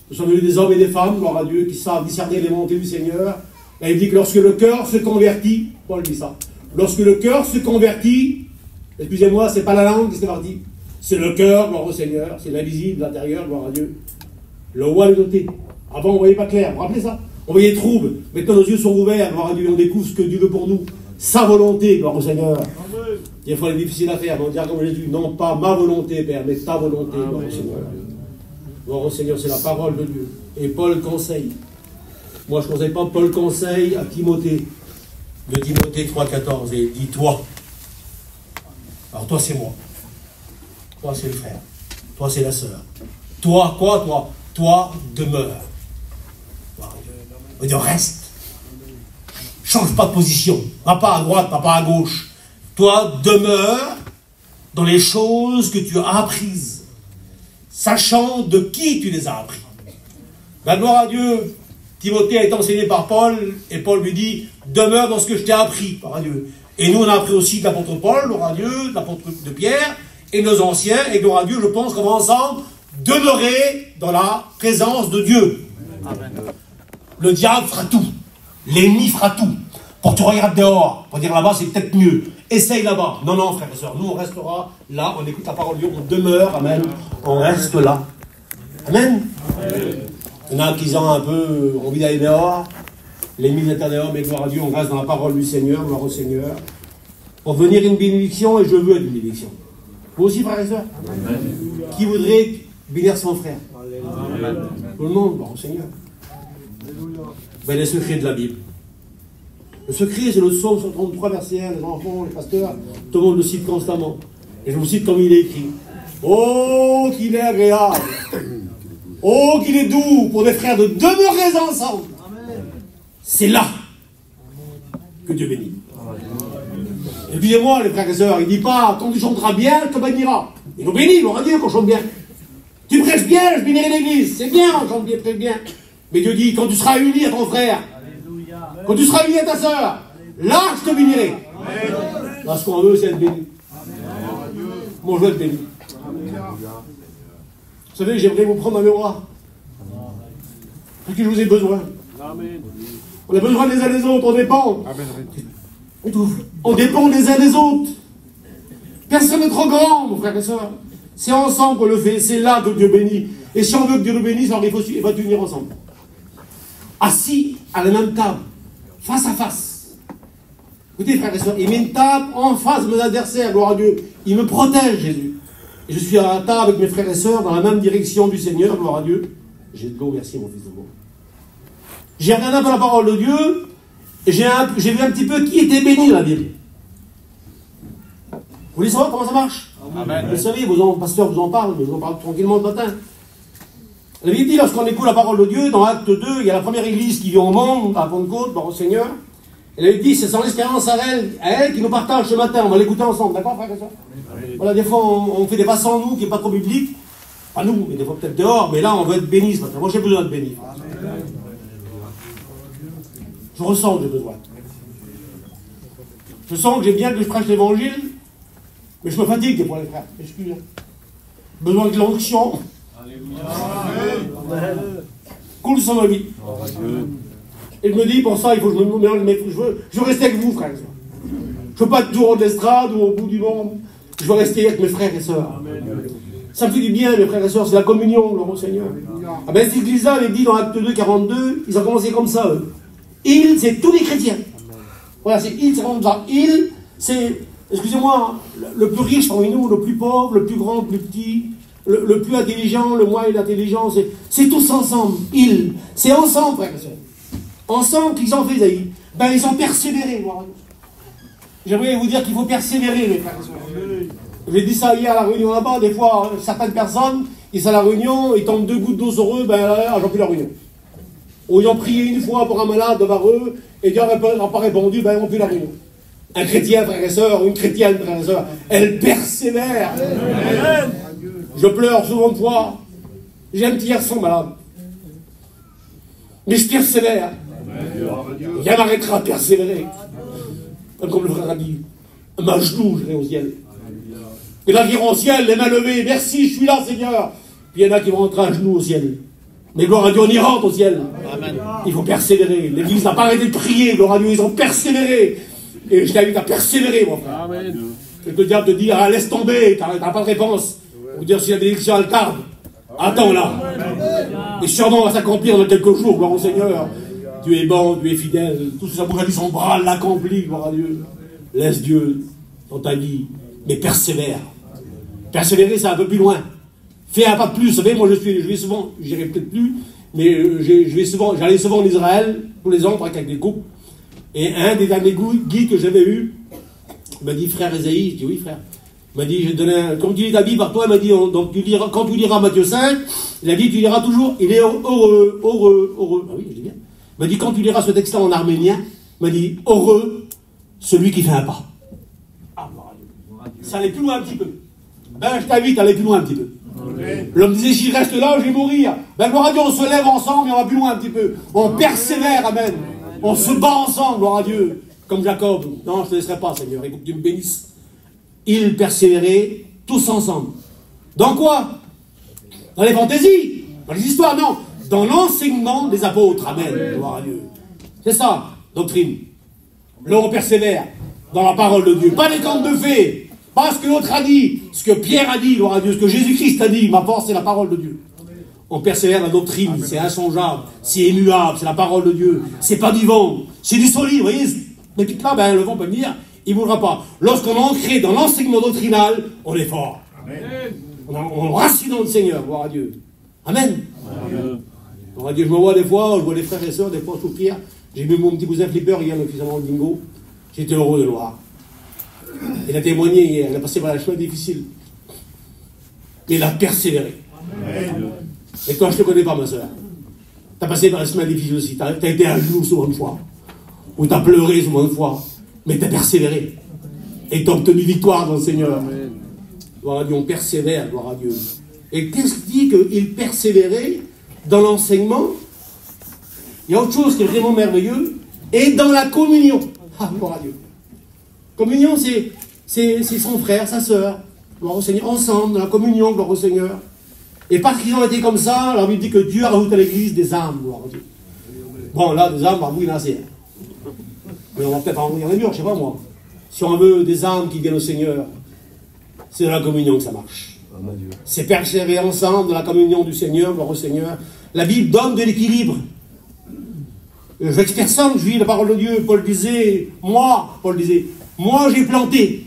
nous sommes devenus des hommes et des femmes, gloire à Dieu, qui savent discerner les volontés du Seigneur. Et il dit que lorsque le cœur se convertit, Paul dit ça, lorsque le cœur se convertit, excusez-moi, c'est pas la langue qui s'est partie, c'est le cœur, gloire au Seigneur, c'est l'invisible, l'intérieur, gloire à Dieu. Le roi est doté. Avant, on ne voyait pas clair, vous vous rappelez ça? On voyait trouble. Maintenant, nos yeux sont ouverts, gloire à Dieu, on découvre ce que Dieu veut pour nous. Sa volonté, gloire au Seigneur. Des fois, c'est difficile à faire, mais on dira comme Jésus, non pas ma volonté, Père, mais ta volonté, gloire au Seigneur. Gloire au Seigneur, c'est la parole de Dieu. Et Paul conseille. Moi, je ne conseille pas, Paul conseille à Timothée, de Timothée 3,14, et il dit, toi. Alors, toi, c'est moi. Toi, c'est le frère. Toi, c'est la sœur. Toi, quoi, toi? Toi, demeure. On dit, reste. Change pas de position. Va pas à droite, va pas à gauche. Toi, demeure dans les choses que tu as apprises, sachant de qui tu les as appris. La gloire à Dieu, Timothée a été enseigné par Paul, et Paul lui dit, demeure dans ce que je t'ai appris, gloire à Dieu. Et nous, on a appris aussi de l'apôtre Paul, gloire à Dieu, de l'apôtre de Pierre, et nos anciens, et gloire à Dieu, je pense qu'on va ensemble demeurer dans la présence de Dieu. Amen. Le diable fera tout. L'ennemi fera tout. Pour que tu regardes dehors. Pour dire là-bas, c'est peut-être mieux. Essaye là-bas. Non, non, frères et sœurs. Nous, on restera là. On écoute la parole de Dieu. On demeure. Amen. On reste là. Amen. Il y en a qui ont un peu envie d'aller dehors. L'ennemi est à dehors. Mais gloire à Dieu, on reste dans la parole du Seigneur. Gloire au Seigneur. Pour devenir une bénédiction. Et je veux être une bénédiction. Vous aussi, frères et sœurs. Amen. Qui voudrait bénir son frère? Amen. Tout le monde. Gloire au Seigneur. Ben, les secrets de la Bible. Le secret, c'est le psaume 133, verset 1, les enfants, les pasteurs, tout le monde le cite constamment. Et je vous cite comme il est écrit. Oh, qu'il est agréable. Oh, qu'il est doux pour des frères de demeurer ensemble. C'est là que Dieu bénit. Écoutez-moi, les frères et sœurs, il ne dit pas, quand tu chanteras bien, je te bénira. Il nous bénit, gloire à Dieu, qu'on chante bien. Tu prêches bien, je bénirai l'église. C'est bien, on chante bien, prêche bien. Mais Dieu dit, quand tu seras uni à ton frère, quand tu seras uni à ta sœur, là je te bénirai. Parce qu'on veut, c'est être béni. Moi, je veux être béni. Vous savez, j'aimerais vous prendre dans mes bras. Parce que je vous ai besoin. On a besoin les uns des autres, on dépend. On dépend des uns des autres. Personne n'est trop grand, mon frère et soeur. C'est ensemble qu'on le fait, c'est là que Dieu bénit. Et si on veut que Dieu nous bénisse, alors il va unir ensemble. Assis à la même table, face à face. Écoutez, frères et sœurs, il met une table en face de mes adversaires, gloire à Dieu. Il me protège, Jésus. Et je suis à la table avec mes frères et sœurs dans la même direction du Seigneur, gloire à Dieu. J'ai de l'eau, merci mon fils de l'eau. J'ai regardé un peu la parole de Dieu, et j'ai vu un petit peu qui était béni dans la Bible. Vous voulez savoir comment ça marche? Amen. Vous savez, vos pasteurs vous en parlent, mais je vous en parle tranquillement le matin. La Bible dit, lorsqu'on écoute la parole de Dieu, dans Acte 2, il y a la première église qui vient au monde, à Pentecôte, par au Seigneur. Elle avait dit, c'est son expérience à elle qui nous partage ce matin. On va l'écouter ensemble, d'accord, frère et soeur? Voilà, des fois, on fait des façons, nous, qui n'est pas trop biblique. Pas nous, mais des fois peut-être dehors, mais là on veut être bénis ce matin. Moi j'ai besoin de bénis. Je ressens que j'ai besoin. Je sens que j'ai bien que je prêche l'évangile, mais je me fatigue des fois les frères. Excusez. Besoin de l'onction. Coule sur ma vie. Et je me dis, pour ça, il faut que je me mélange mes cheveux. Je veux rester avec vous, frères et sœurs. Je ne veux pas être toujours en estrade ou au bout du monde. Je veux rester avec mes frères et sœurs. Ça me fait du bien, mes frères et sœurs, c'est la communion, gloire au Seigneur. Ah ben, cette église-là avait dit dans Acte 2, 42, ils ont commencé comme ça, eux. Ils, c'est tous les chrétiens. Voilà, c'est ils, c'est comme ça. Ils, c'est, excusez-moi, le plus riche parmi nous, le plus pauvre, le plus grand, le plus petit, le plus intelligent, le moins intelligent, c'est tous ensemble. Ils, c'est ensemble, frères et sœurs. Ensemble qu'ils ont fait, Isaïe. Ben, ils ont persévéré, moi. J'aimerais vous dire qu'il faut persévérer, mes frères et sœurs. J'ai dit ça hier à la réunion là-bas, des fois, certaines personnes, ils sont à la réunion, ils tombent 2 gouttes d'eau sur eux, ben là, j'en plus la réunion. Ou ils ont prié une fois pour un malade devant eux, et Dieu n'a pas répondu, ben ils n'ont plus la réunion. Un chrétien, frère et sœur, une chrétienne, frère et sœur, elle persévère. Amen. Je pleure souvent de fois. J'ai un petit garçon malade. Mais je persévère. Rien m'arrêtera de persévérer. Comme le frère a dit, ma genou, je vais au ciel. Et là, qui iront au ciel, les mains levées, merci, je suis là, Seigneur. Puis il y en a qui vont rentrer à genoux au ciel. Mais gloire à Dieu, on y rentre au ciel. Amen. Il faut persévérer. L'Église n'a pas arrêté de prier, gloire à Dieu, ils ont persévéré. Et je t'invite à persévérer, mon frère. Amen. Et que le diable te dit, ah, laisse tomber, tu n'as pas de réponse. Ou dire, si la bénédiction, elle tarde, attends là. Et sûrement, on va s'accomplir dans quelques jours, gloire au Seigneur. Dieu est bon, Dieu est fidèle. Tout ce que ça bouge à lui, son bras l'accomplit, gloire à Dieu. Laisse Dieu dans ta vie, mais persévère. Persévérer, c'est un peu plus loin. Fais un pas de plus. Vous savez, moi, je vais souvent, j'irai peut-être plus, mais j'allais souvent en Israël, tous les ans, avec des couples. Et un des derniers guides que j'avais eu m'a dit, frère Esaïe, je dis oui, frère. Il m'a dit, je donné comme tu lis ta Bible par toi, il m'a dit, donc quand tu liras Matthieu 5, il a dit, tu liras toujours, il est heureux. Ah oui, je dis bien. Il m'a dit, quand tu liras ce texte-là en arménien, il m'a dit, heureux celui qui fait un pas. Ah, ça allait plus loin un petit peu. Ben, je t'invite à aller plus loin un petit peu. L'homme disait, si je reste là, je vais mourir. Ben, gloire à Dieu, on se lève ensemble et on va plus loin un petit peu. On persévère, amen. On se bat ensemble, gloire à Dieu. Comme Jacob. Non, je ne te laisserai pas, Seigneur. Il faut que tu me bénisses. Ils persévéraient tous ensemble. Dans quoi? Dans les fantaisies, dans les histoires, non. Dans l'enseignement des apôtres, amen. Gloire à Dieu. C'est ça, doctrine. Là, on persévère dans la parole de Dieu. Pas des contes de fées. Pas ce que l'autre a dit, ce que Pierre a dit, gloire à Dieu, ce que Jésus-Christ a dit. Ma force, c'est la parole de Dieu. On persévère la doctrine, c'est insongeable, c'est immuable, c'est la parole de Dieu. C'est pas du vent, c'est du solide, vous voyez. Mais puis là, ben, le vent peut venir, il ne bougera pas. Lorsqu'on est ancré dans l'enseignement doctrinal, on est fort. Amen. On racine dans le Seigneur, gloire à Dieu. Amen. Amen. Gloire à Dieu, je me vois des fois, je vois les frères et sœurs, des fois souffrir. J'ai vu mon petit cousin Flipper hier, le fils de Dingo. J'étais heureux de le voir. Il a témoigné hier, il a passé par un chemin difficile. Mais il a persévéré. Amen. Et toi, je ne te connais pas, ma soeur. Tu as passé par un chemin difficile aussi. Tu as été à genoux souvent une fois. Ou tu as pleuré souvent une fois. Mais tu as persévéré. Et tu as obtenu victoire dans le Seigneur. Amen. Gloire à Dieu, on persévère, gloire à Dieu. Et qu'est-ce qui dit qu'il persévérait dans l'enseignement? Il y a autre chose qui est vraiment merveilleux. Et dans la communion. Ah, gloire à Dieu. Communion, c'est son frère, sa sœur. Gloire au Seigneur. Ensemble, dans la communion, gloire au Seigneur. Et parce qu'ils ont été comme ça, la Bible dit que Dieu a rajouté à l'église des âmes, gloire à Dieu. Bon, là, des âmes, oui, là, c'est. Mais on va peut-être en venir les murs, je ne sais pas moi. Si on veut des âmes qui viennent au Seigneur, c'est dans la communion que ça marche. C'est persévérer ensemble dans la communion du Seigneur, gloire au Seigneur. La Bible donne de l'équilibre. Je vexe personne, je lis la parole de Dieu. Paul disait, moi j'ai planté.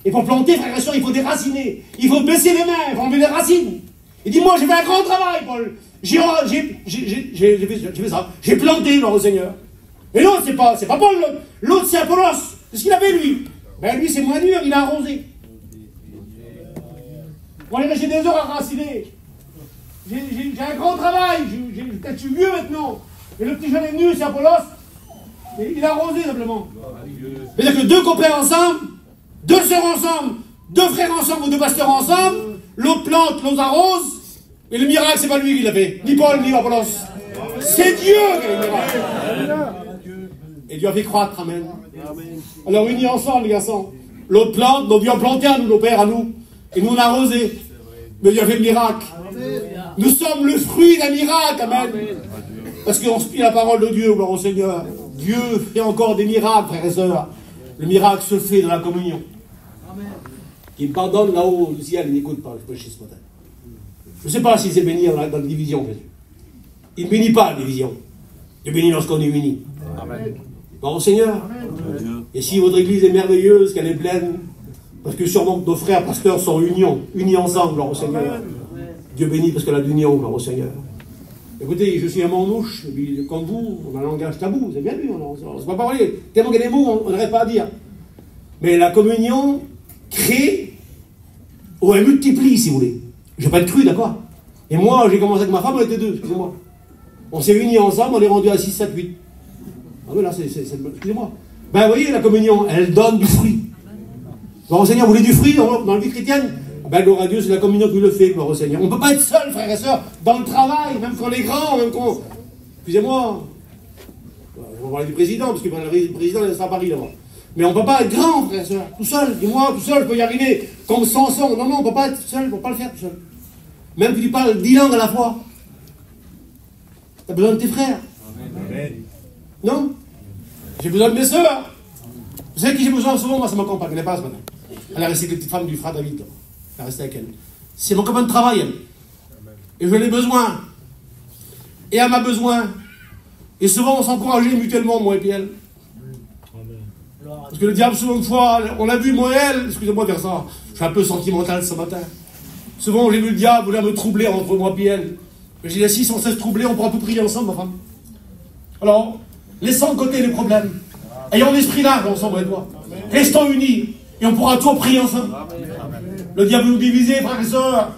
Et pour planter, frère et soeur, il faut déraciner. Il faut baisser les mains, il faut enlever les racines. Il dit, moi j'ai fait un grand travail, Paul. J'ai fait ça. J'ai planté, gloire au Seigneur. Et l'autre, c'est pas Paul, l'autre c'est Apollos. C'est ce qu'il avait, lui. Ben lui, c'est moins dur, il a arrosé. Moi, j'ai des heures à raciner. J'ai un grand travail. Peut-être je suis vieux maintenant. Et le petit jeune est venu, c'est Apollos. Et il a arrosé simplement. C'est-à-dire que deux copains ensemble, deux sœurs ensemble, deux frères ensemble ou deux pasteurs ensemble, l'autre plante, l'autre arrose, et le miracle, c'est pas lui qui l'a fait. Ni Paul, ni Apollos. C'est Dieu qui a fait le miracle. Et Dieu a fait croître, amen. Alors unis ensemble, les garçons. L'autre plante, nos Dieu a planté à nous, nos pères à nous. Et nous on a arrosé. Mais Dieu a fait le miracle. Nous sommes le fruit d'un miracle, amen. Parce qu'on se plie la parole de Dieu, gloire au Seigneur. Dieu fait encore des miracles, frères et sœurs. Le miracle se fait dans la communion. Il me pardonne là-haut, le ciel, il n'écoute pas, je prêche ce matin. Je ne sais pas s'il s'est béni dans la division, Jésus. Il ne bénit pas la division. Il bénit lorsqu'on est unis. Gloire au Seigneur. Amen. Et si votre église est merveilleuse, qu'elle est pleine, parce que sûrement nos frères pasteurs sont unis ensemble, gloire au Seigneur. Amen. Dieu bénit parce qu'elle a de l'union, gloire au Seigneur. Écoutez, je suis un manouche, comme vous, on a un langage tabou, vous avez bien vu, on ne se voit pas parler. Tellement qu'il y a des mots, on n'arrête pas à dire. Mais la communion crée, ou elle multiplie, si vous voulez. Je vais pas être cru, d'accord? Et moi, j'ai commencé avec ma femme, on était deux, excusez-moi. On s'est unis ensemble, on est rendu à 6, 7, 8. Ah oui, là, excusez-moi. Ben, vous voyez, la communion, elle donne du fruit. Gloire au Seigneur, vous voulez du fruit dans la vie chrétienne? Ben, gloire à Dieu, c'est la communion qui le fait, gloire au Seigneur. On ne peut pas être seul, frères et sœurs, dans le travail, même quand on est grand, même quand... Excusez-moi. On va parler du président, parce que le président, il sera à Paris, là-bas. Mais on ne peut pas être grand, frères et sœurs, tout seul. Dis-moi, tout seul, je peux y arriver. Comme Samson. Non, on ne peut pas être seul, on ne peut pas le faire tout seul. Même que tu parles 10 langues à la fois. Tu as besoin de tes frères. Amen. Non? J'ai besoin de mes sœurs. Vous savez qui j'ai besoin souvent? Moi, c'est ma compagne. Elle n'est pas ce matin. Elle a resté avec les petites femmes du frère David. Elle a resté avec elle. C'est mon copain de travail, elle. Et je l'ai besoin. Et elle m'a besoin. Et souvent, on s'encourageait mutuellement, moi et puis elle. Parce que le diable, souvent, une fois, on l'a vu, moi et elle. Excusez-moi de dire ça. Je suis un peu sentimental ce matin. Souvent, j'ai vu le diable vouloir me troubler entre moi et elle. Mais j'ai dit, si sans cesse troubler, on pourra tout prier ensemble, ma femme. Alors, laissons de côté les problèmes. Ayons l'esprit large ensemble avec toi. Restons unis. Et on pourra tout prier ensemble. Le diable veut nous diviser, frères et sœurs.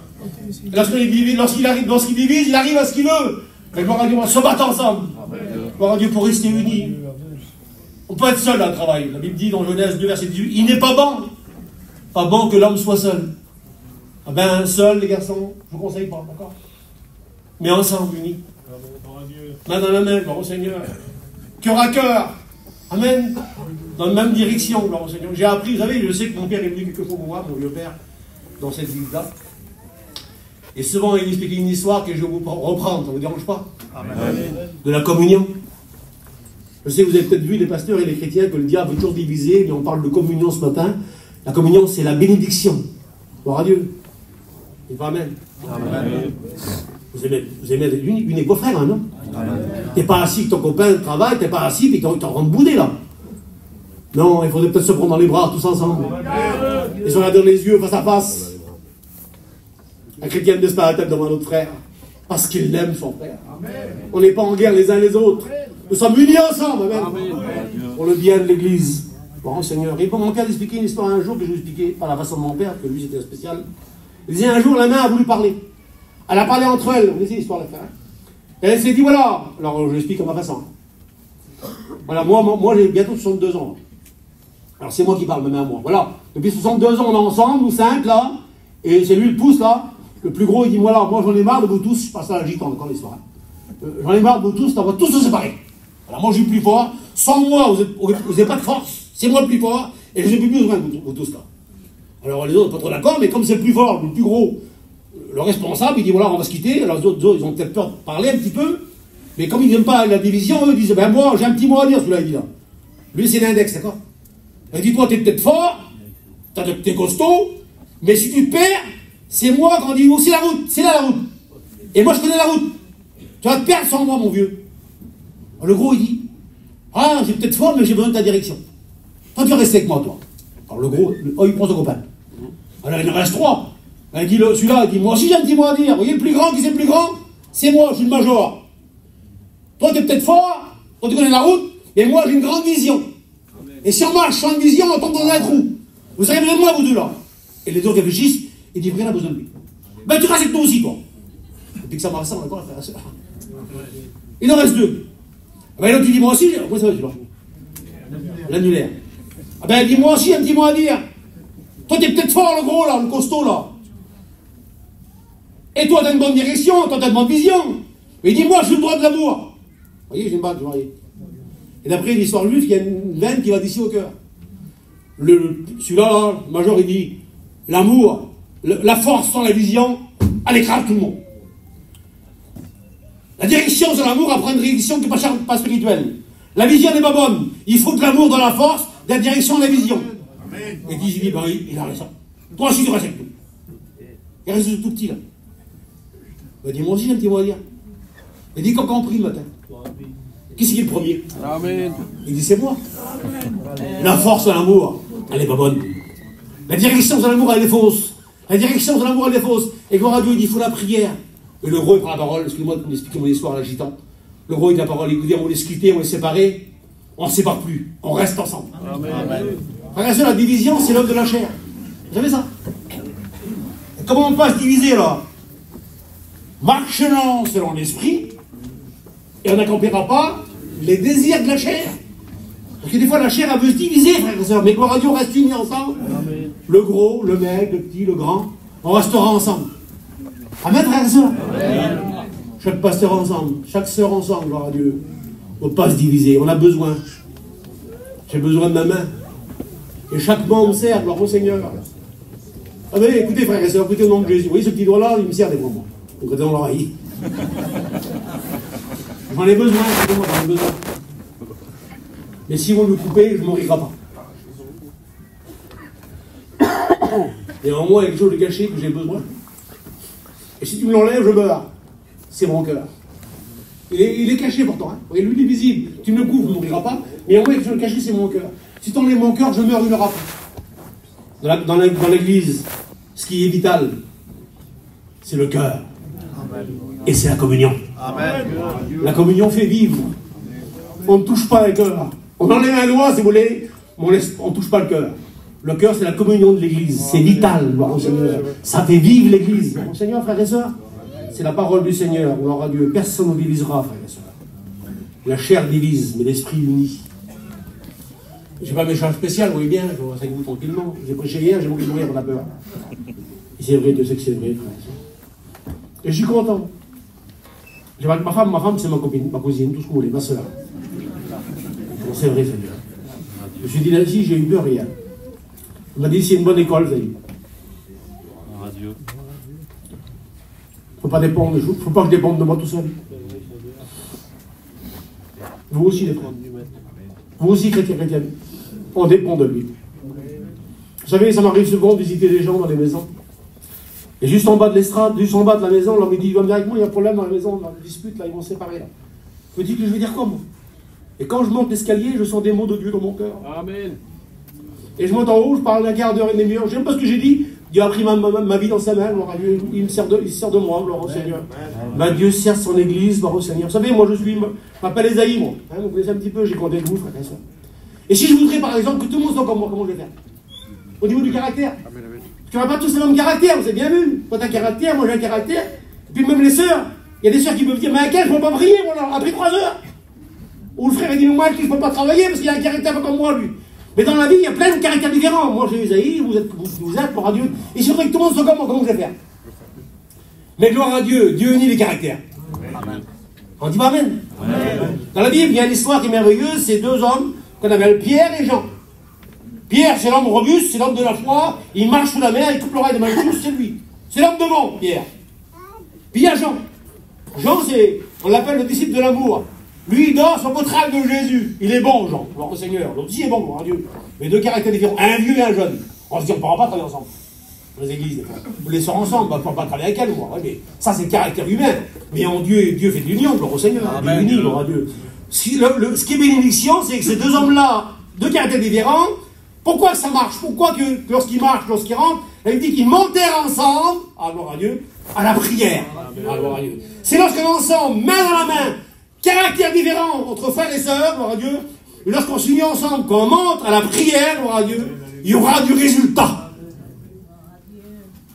Lorsqu'il divise, il arrive à ce qu'il veut. Mais gloire à Dieu, on va se battre ensemble. Gloire à Dieu pour rester unis. On peut être seul dans le travail. La Bible dit dans Genèse 2, verset 18, il n'est pas bon. Pas bon que l'homme soit seul. Ah ben, seul, les garçons, je vous conseille pas, d'accord? Mais ensemble, unis. Main dans la main, gloire au Seigneur. Cœur à cœur. Amen. Dans la même direction, gloire au Seigneur. J'ai appris, vous savez, je sais que mon père est venu quelque chose pour moi, mon vieux père, dans cette ville-là. Et souvent, il expliquait une histoire que je vais vous reprendre, ça ne vous dérange pas? Amen. De la communion. Je sais que vous avez peut-être vu, les pasteurs et les chrétiens, que le diable veut toujours diviser, mais on parle de communion ce matin. La communion, c'est la bénédiction. Gloire à Dieu. Et pas amen. Amen. Vous aimez une avec vos frères, hein, non? Tu n'es pas assis avec ton copain de travail, tu n'es pas assis et tu es en train de bouder, là. Non, il faudrait peut-être se prendre dans les bras tous ensemble. Et se regarder dans les yeux face à face. Un chrétien ne baisse pas la tête devant un autre frère. Parce qu'il aime son frère. On n'est pas en guerre les uns les autres. Nous sommes unis ensemble. Amen. Pour le bien de l'Église. Bon, Seigneur. Et pour mon père d'expliquer une histoire un jour que je vous expliquais par la façon de mon père, que lui c'était spécial. Il disait un jour, la main a voulu parler. Elle a parlé entre elles. Vous connaissez l'histoire de la frère. Et elle s'est dit, voilà. Alors, je l'explique à ma façon. Voilà, moi j'ai bientôt 62 ans. Alors, c'est moi qui parle, ma main à moi. Voilà. Depuis 62 ans, on est ensemble, nous 5, là. Et c'est lui le pouce, là. Le plus gros, il dit, voilà, moi j'en ai marre de vous tous. Je passe à la gitan, encore l'histoire. J'en ai marre de vous tous, on va tous se séparer. Alors, moi, je suis plus fort. Sans moi, vous n'avez pas de force. C'est moi le plus fort. Et je n'ai plus besoin de vous tous, là. Alors, les autres, pas trop d'accord, mais comme c'est le plus fort, le plus gros, le responsable, il dit, voilà, on va se quitter. Alors, les autres, ils ont peut-être peur de parler un petit peu. Mais comme ils n'aiment pas la division, eux, ils disent, ben moi, j'ai un petit mot à dire, celui-là, il dit là. Lui, c'est l'index, d'accord? Il dit, toi, t'es peut-être fort, t'es costaud, mais si tu te perds, c'est moi quand on dit, oh, c'est la route, c'est là la route. Et moi, je connais la route. Tu vas te perdre sans moi, mon vieux. Alors, le gros, il dit, ah, j'ai peut-être fort, mais j'ai besoin de ta direction. Toi, tu vas rester avec moi, toi. Alors, le gros, il prend son copain. Alors, il en reste 3. Il dit, celui-là, il dit, moi aussi, j'ai un petit mot à dire. Vous voyez, le plus grand, qui c'est le plus grand? C'est moi, je suis le major. Toi, t'es peut-être fort, toi, tu connais la route, et moi, j'ai une grande vision. Et si on marche sans une vision, on tombe dans un trou. Vous avez besoin de moi, vous deux, là. Et les deux réfléchissent, et disent, rien n'a besoin de lui. Ben, tu restes avec toi aussi, toi. Et puis que ça marche, ça, on va encore la faire. Il en reste 2. Ben, l'autre, il dit, moi aussi, comment ça va, tu vois? L'annulaire. Ah ben, il dit, moi aussi, un petit mot à dire. Toi, t'es peut-être fort, le gros, là, le costaud, là. Et toi, tu as une bonne direction, toi, tu as une bonne vision. Mais dis-moi, je suis le droit de l'amour. Vous voyez, j'ai une bague, vous voyez. Et d'après l'histoire juive, il y a une veine qui va d'ici au cœur. Celui-là, là, le major, il dit, l'amour, la force sans la vision, elle écrase tout le monde. La direction sur l'amour apprend une direction qui n'est pas spirituelle. La vision n'est pas bonne. Il faut de l'amour dans la force, de la direction de la vision. Amen. Et dit, ben, il a raison. Toi aussi, tu restes avec tout. Il reste tout petit, là. Il m'a dit, moi aussi, j'ai un petit mot à dire. Il dit, quand on prie le matin, qui c'est qui est le premier? Amen. Il dit, c'est moi. Amen. La force de l'amour, elle n'est pas bonne. La direction de l'amour, elle est fausse. La direction de l'amour, elle est fausse. Et gloire à Dieu, il dit, il faut la prière. Et le gros, il prend la parole. Excusez-moi de vous expliquer mon histoire, l'agitant. Le gros, il a la parole. Il dit, on est squitté, on est séparés. On ne se sépare plus. On reste ensemble. Amen. Frère et sœur, la division, c'est l'œuvre de la chair. Vous savez ça? Et comment on peut se diviser, alors? Marchons selon l'esprit, et on n'accomplira pas les désirs de la chair. Parce que des fois, la chair, elle veut se diviser, frères et sœurs. Mais gloire à Dieu, on reste unis ensemble. Amen. Le gros, le maigre, le petit, le grand, on restera ensemble. Amen, frères et sœurs. Chaque pasteur ensemble, chaque sœur ensemble, gloire à Dieu. On ne peut pas se diviser, on a besoin. J'ai besoin de ma main. Et chaque membre sert, gloire au Seigneur. Ah mais écoutez, frères et sœurs, écoutez au nom de Jésus. Vous voyez ce petit doigt-là, il me sert des moments. Donc on l'oreille. J'en ai besoin, moi, j'en ai besoin. Mais si vous me le coupez, je ne mourrai pas. Et en moi, il y a quelque chose de caché que j'ai besoin. Et si tu me l'enlèves, je meurs. C'est mon cœur. Il est caché pourtant. Hein. Et lui, il est visible. Tu me le couvres, je ne mourrai pas. Mais en moi, il y a quelque chose de caché, c'est mon cœur. Si tu enlèves mon cœur, je meurs une heure après. Dans l'église, ce qui est vital, c'est le cœur. Et c'est la communion. Amen. La communion fait vivre. On ne touche pas le cœur. On enlève un doigt, si vous voulez, on ne touche pas le cœur. Le cœur, c'est la communion de l'église. C'est vital, gloire au Seigneur. Ça fait vivre l'église. Gloire au Seigneur, frères et sœurs. C'est la parole du Seigneur. Gloire à Dieu. Personne ne divisera, frères et sœurs. La chair divise, mais l'esprit unit. Je n'ai pas mes charges spéciales, vous voyez bien, je reste avec vous tranquillement. J'ai prêché hier, j'ai manqué de mourir, on a peur. Et c'est vrai, Dieu sait que c'est vrai, frères et sœurs. Et je suis content. J'ai pas ma femme c'est ma copine, ma cousine, tout ce que vous voulez, ma soeur. Bon, c'est vrai, Seigneur. Je me suis dit là-dessus, j'ai eu peur hier. On m'a dit c'est une bonne école, vous avez dit. Il ne faut pas dépendre, il ne faut pas que je dépende de moi tout seul. Vous aussi, les frères. Vous aussi, chrétiens. On dépend de lui. Vous savez, ça m'arrive souvent de visiter des gens dans les maisons. Et juste en bas de l'estrade, juste en bas de la maison, l'homme me dit, il va venir avec moi, il y a un problème dans la maison, dans la dispute, là, ils vont se séparer. Là. Je me dis que je vais dire quoi, moi? Et quand je monte l'escalier, je sens des mots de Dieu dans mon cœur. Amen. Et je monte en haut, je parle d'un quart d'heure et demi. Je ne sais pas ce que j'ai dit. Dieu a pris ma vie dans sa main, gloire à Dieu. Il sert de moi, gloire au Seigneur. Ben, Dieu sert son église, gloire au Seigneur. Vous savez, moi je m'appelle Esaïe, moi. Hein, vous connaissez un petit peu, j'ai compté avec vous, frère et soeur. Et si je voudrais, par exemple, que tout le monde soit comme moi, comment je vais faire? Au niveau du caractère. Tu n'as pas tous le même caractère, vous avez bien vu. Toi, tu as un caractère, moi j'ai un caractère. Et puis même les sœurs, il y a des sœurs qui peuvent dire, mais à quel je ne peux pas prier, moi, là, après 3 heures. Ou le frère a dit, moi, je ne peux pas travailler parce qu'il a un caractère pas comme moi, lui. Mais dans la vie, il y a plein de caractères différents. Moi, j'ai Esaïe, vous êtes, gloire à Dieu. Et c'est vrai que tout le monde soit comme moi, comment je vais faire? Mais gloire à Dieu, Dieu unit les caractères. Amen. On dit pas Amen. Amen. Dans la Bible, il y a une histoire qui est merveilleuse, c'est 2 hommes qu'on appelle Pierre et Jean. Pierre, c'est l'homme robuste, c'est l'homme de la foi, il marche sous la mer, il coupe l'oreille de Malchus, c'est lui. C'est l'homme de bon, Pierre. Puis il y a Jean. Jean, on l'appelle le disciple de l'amour. Lui, il dort sur le potral de Jésus. Il est bon, Jean, gloire au Seigneur. L'autre aussi est bon, gloire à Dieu. Mais 2 caractères différents, un vieux et un jeune. On se dit, on ne pourra pas travailler ensemble. Dans les églises, des fois. Vous les sort ensemble, on ne pourra pas travailler avec elle, moi. Ouais, mais ça, c'est le caractère humain. Mais en Dieu, Dieu fait de l'union, gloire au Seigneur. Dieu unit, gloire à Dieu. Ce qui est bénédiction, c'est que ces 2 hommes-là, 2 caractères différents, pourquoi ça marche? Pourquoi que lorsqu'ils marchent, lorsqu'ils rentrent, il dit qu'ils montèrent ensemble, à gloire à Dieu, à la prière. À gloire à Dieu. C'est lorsqu'on est ensemble, main dans la main, caractères différents entre frères et sœurs, gloire à Dieu, et lorsqu'on s'unit ensemble, qu'on monte à la prière, gloire à Dieu, il y aura du résultat.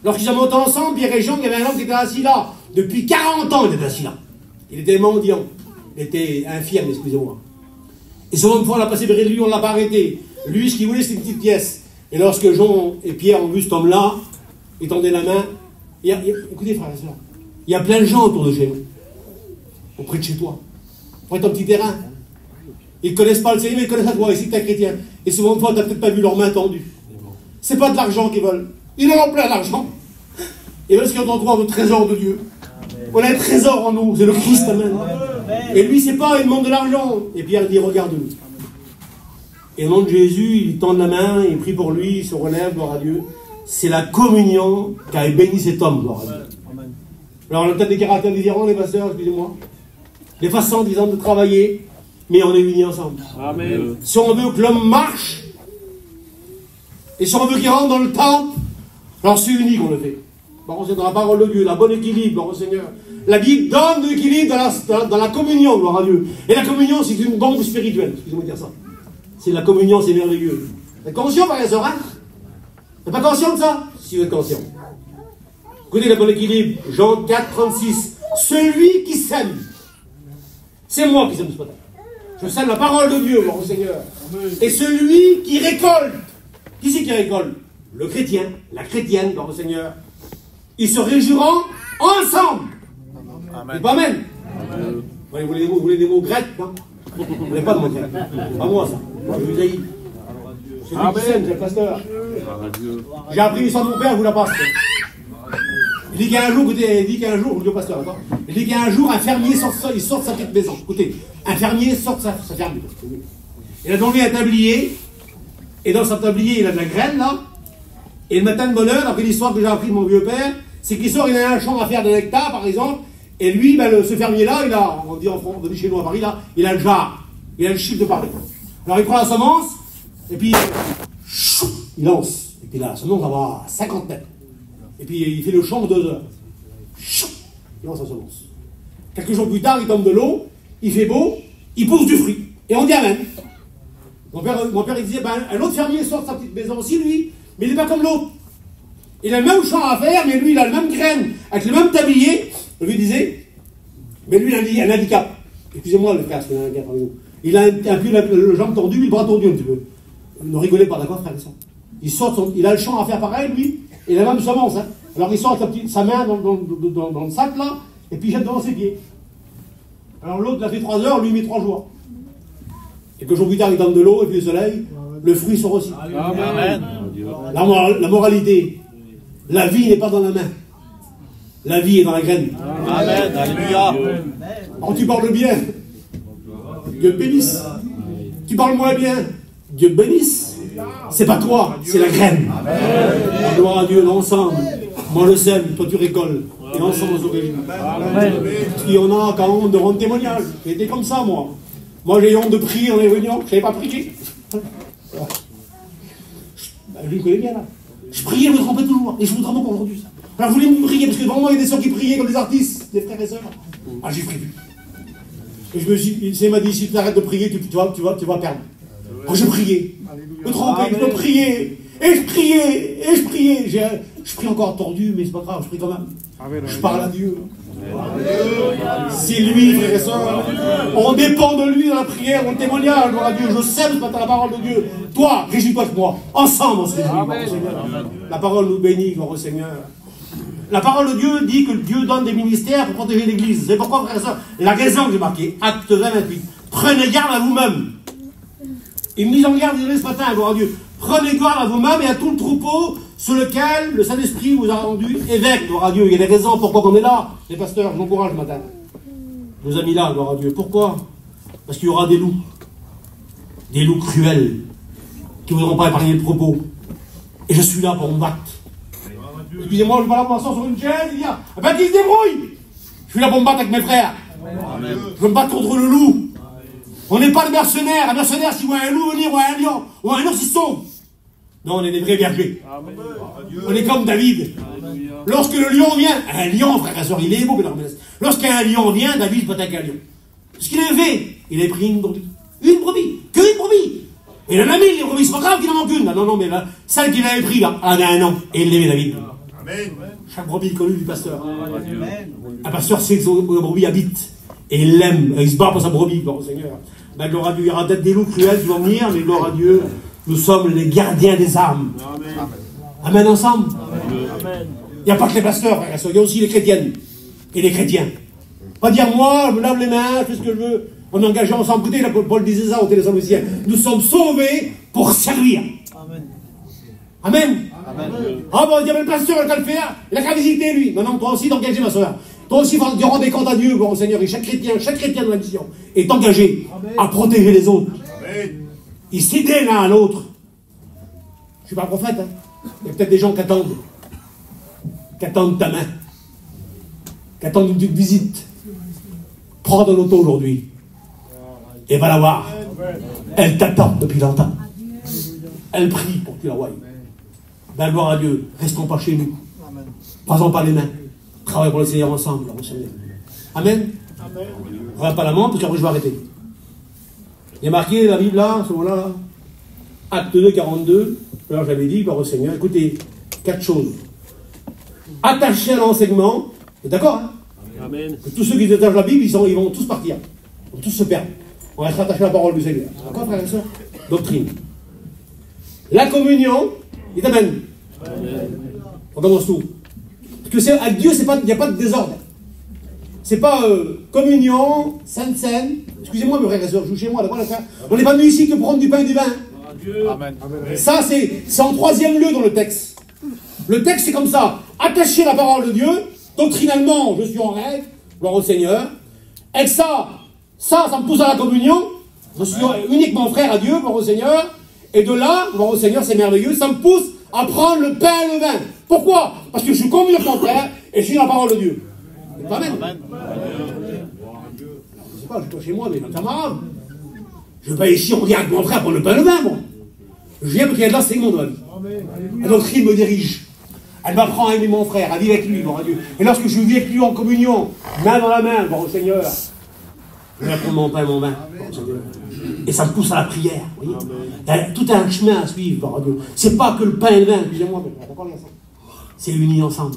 Lorsqu'ils ont monté ensemble, Pierre et Jean, il y avait un homme qui était assis là. Depuis 40 ans, il était assis là. Il était mendiant. Il était infirme, excusez-moi. Et souvent, une fois, on l'a passé près de lui, on ne l'a pas arrêté. Lui, ce qu'il voulait, c'était une petite pièce. Et lorsque Jean et Pierre ont vu cet homme-là, ils tendaient la main. Écoutez, frères et sœurs, Il y a plein de gens autour de chez nous, auprès de chez toi, pour ton petit terrain. Ils ne connaissent pas le Seigneur, mais ils connaissent à toi, ici que tu es chrétien. Et souvent, toi, tu n'as peut-être pas vu leurs mains tendues. C'est pas de l'argent qu'ils veulent. Ils en ont plein d'argent. Ils veulent ce qu'il y a dans toi, le trésor de Dieu. On a un trésor en nous, c'est le Christ, amen. Et lui, c'est pas, il demande de l'argent. Et Pierre dit, regarde-nous. Et au nom de Jésus, il tend la main, il prie pour lui, il se relève, gloire à Dieu. C'est la communion qui a béni cet homme, gloire à Dieu. Alors, on a peut-être des caractères différents, les pasteurs, excusez-moi. Des façons, disons, de travailler, mais on est unis ensemble. Amen. Si on veut que l'homme marche, et si on veut qu'il rentre dans le temple, alors c'est unique qu'on le fait. Bon, c'est dans la parole de Dieu, la bonne équilibre, gloire au Seigneur. La Bible donne de l'équilibre dans la communion, gloire à Dieu. Et la communion, c'est une bombe spirituelle, excusez-moi de dire ça. C'est la communion, c'est merveilleux. Vous êtes conscient, frère et sœur, hein? Vous n'êtes pas conscient de ça? Si vous êtes conscient. Écoutez, le bon équilibre, Jean 4, 36. Celui qui sème, c'est moi qui sème ce matin. Je sème la parole de Dieu, gloire au Seigneur. Et celui qui récolte, qui c'est qui récolte? Le chrétien, la chrétienne, gloire au Seigneur. Ils se réjouiront ensemble. Amen. Pas amen. Amen. Vous voulez des mots grecs, non? Vous ne voulez pas de mots grecs. Pas moi, ça. Moi, je vous ai dit. C'est lui qui sème, c'est le pasteur. J'ai appris l'histoire de mon père, je vous la passe. Il dit qu'il y a un jour, écoutez, il dit qu'il y a un jour, je vous dis au pasteur, d'accord? Il dit qu'il y a un jour, un fermier il sort de sa petite maison. Écoutez, un fermier sort de sa ferme. Il a donc lui un tablier, et dans son tablier, il a de la graine, là. Et le matin de bonne heure, après l'histoire que j'ai appris de mon vieux père, c'est qu'il sort, il a un champ à faire d'un hectare, par exemple, et lui, ben, ce fermier-là, il a, on dit en France, on dit chez nous à Paris, là, il a le jar, il a le chiffre de Paris. Alors il prend la semence, et puis il lance. Et puis la semence, ça va à 50 mètres. Et puis il fait le champ en 2 heures. Il lance sa semence. Quelques jours plus tard, il tombe de l'eau, il fait beau, il pousse du fruit. Et on dit amen. Mon père il disait, ben, un autre fermier sort de sa petite maison aussi, lui, mais il n'est pas comme l'autre. Il a le même champ à faire, mais lui, il a le même graine, avec le même tablier. Je lui disais, mais lui, il a un handicap. Excusez-moi, le frère, c'est un handicap. Il a le jambe tordu, le bras tordu un petit peu. Ne rigolez pas, d'accord, frère et soeur. Il a le champ à faire pareil, lui, et il a même semence. Hein. Alors il sort sa main dans le sac, là, et puis il jette devant ses pieds. Alors l'autre, il a fait 3 heures, lui, il met 3 jours. Et que jour plus tard, il donne de l'eau, et puis le soleil, le fruit sort aussi. Amen. La moralité, la vie n'est pas dans la main. La vie est dans la graine. Amen. Alléluia. Quand tu parles bien, Dieu te bénisse. Tu parles moins bien, Dieu te bénisse. C'est pas toi, c'est la graine. Amen. Gloire à Dieu, l'ensemble. Moi je sème, toi tu récoltes. Et ensemble aux origines. Il y en a qui ont honte de rendre témoignage. J'étais comme ça, moi. Moi j'ai honte de prier dans les réunions. Je ne savais pas prier. Je le connais bien là. Je priais, je me trompais toujours. Et je vous trompe encore aujourd'hui. Ça. Alors je voulais me prier, parce que vraiment il y a des soeurs qui priaient comme des artistes, des frères et sœurs. Ah, j'ai pris plus. Et je me suis dit, il m'a dit, si tu arrêtes de prier, tu vas perdre. Oh, je priais. Je me trompais, je me priais. Et je priais, et je priais. Je prie encore tordu, mais c'est pas grave, je prie quand même. Je parle à Dieu. C'est lui, frères et sœurs. On dépend de lui dans la prière, dans le témoignage, gloire à Dieu. Je sème ce matin la parole de Dieu. Toi, réjouis-toi avec moi. Ensemble, on se réjouit, gloire au Seigneur. La parole nous bénit, gloire au Seigneur. La parole de Dieu dit que Dieu donne des ministères pour protéger l'Église. C'est pourquoi, frères et sœurs, la raison que j'ai marquée, Acte 20, 28. Prenez garde à vous-même. Une mise en garde, ce matin, gloire à Dieu. Prenez garde à vous-même et à tout le troupeau sur lequel le Saint-Esprit vous a rendu évêque, gloire à Dieu. Il y a des raisons pourquoi on est là. Les pasteurs, je m'encourage ce matin. Je vous ai mis là, gloire à Dieu. Pourquoi? Parce qu'il y aura des loups. Des loups cruels qui ne voudront pas épargner le propos. Et je suis là pour me battre. Excusez-moi, je ne vais pas là pour m'asseoir sur une chaise et dire, ben qu'ils se débrouillent. Je suis là pour me battre avec mes frères. Amen. Je veux me battre contre le loup. On n'est pas des mercenaires. Un mercenaire, si vous voyez un loup venir, ou un lion, ou un ourson. Non, on est des vrais bergers. Amen. On est comme David. Amen. Lorsque le lion vient, un lion, frère et soeur, il est beau, lorsqu'un lion vient, David peut attaquer un lion. Ce qu'il avait fait, il a pris une brebis. Une brebis. Que une brebis. Et il en a 1000, les brebis. C'est pas grave qu'il en manque une. Non, mais là, celle qu'il avait pris, là, elle a un an. Et il l'aimait, David. Amen. Chaque brebis est connu du pasteur. Amen. Un pasteur sait que son brebis habite. Et il l'aime. Il se bat pour sa brebis, gloire au Seigneur. Ben, gloire à Dieu. Il y aura peut-être des loups cruels qui vont venir, mais gloire à Dieu. Nous sommes les gardiens des âmes. Amen, Amen ensemble. Amen. Il n'y a pas que les pasteurs, frère, il y a aussi les chrétiennes. et les chrétiens. Pas dire moi, je me lave les mains, je fais ce que je veux. On est engagé ensemble. Écoutez, Paul disait ça aux Thessaloniciens. Nous sommes sauvés pour servir. Amen. Amen. Amen. Ah bon, il y avait le pasteur, il a le faire, il a qu'à visiter lui. Non, non, toi aussi t'engager ma soeur. Toi aussi, il faut rendre des comptes à Dieu, bon Seigneur. Et chaque chrétien de la mission est engagé à protéger les autres. Amen. Ils s'aident l'un à l'autre. Je ne suis pas prophète, hein. Il y a peut-être des gens qui attendent ta main, qui attendent une visite. Prends de l'auto aujourd'hui et va la voir. Elle t'attend depuis longtemps. Elle prie pour que tu la voies. Ben, gloire à Dieu. Restons pas chez nous. Croisons pas les mains. Travaillons pour le Seigneur ensemble. Amen. On ne va pas la main parce qu'après je vais arrêter. Il y a marqué la Bible là, à ce moment-là, là. Acte 2, 42. Alors j'avais dit, gloire au Seigneur, écoutez, 4 choses. Attachés à l'enseignement, d'accord, hein? Amen. Que tous ceux qui détachent la Bible, ils vont tous partir. Ils vont tous se perdre. On va être attachés à la parole du Seigneur. D'accord, frères et sœurs? Doctrine. La communion, il t'amène. On commence tout. Parce que avec Dieu, il n'y a pas de désordre. C'est pas communion, sainte scène. Excusez-moi, mes frères et sœurs, je joue chez moi, d'accord, frère. On n'est pas venu ici que pour prendre du pain et du vin. Amen. Ça, c'est en 3e lieu dans le texte. Le texte, c'est comme ça. Attacher la parole de Dieu. Doctrinalement, je suis en règle. Gloire au Seigneur. Et ça me pousse à la communion. Je suis uniquement frère à Dieu, gloire au Seigneur. Et de là, gloire au Seigneur, c'est merveilleux. Ça me pousse à prendre le pain et le vin. Pourquoi? Parce que je suis communion avec mon frère et je suis dans la parole de Dieu. Amen. Je sais pas, je suis pas chez moi, mais ça m'arrange. Je ne vais pas ici, on regarde mon frère pour le pain et le vin, moi. Je viens parce qu'il y a de l'enseignement dans la vie. La doctrine me dirige. Elle m'apprend à aimer mon frère, à vivre avec lui, gloire à Dieu. Et lorsque je vis avec lui en communion, main dans la main, gloire au Seigneur, je vais prendre mon pain et mon vin, gloire au Seigneur. Et ça me pousse à la prière, vous voyez. Tout un chemin à suivre, gloire à Dieu. C'est pas que le pain et le vin, excusez-moi, c'est uni ensemble.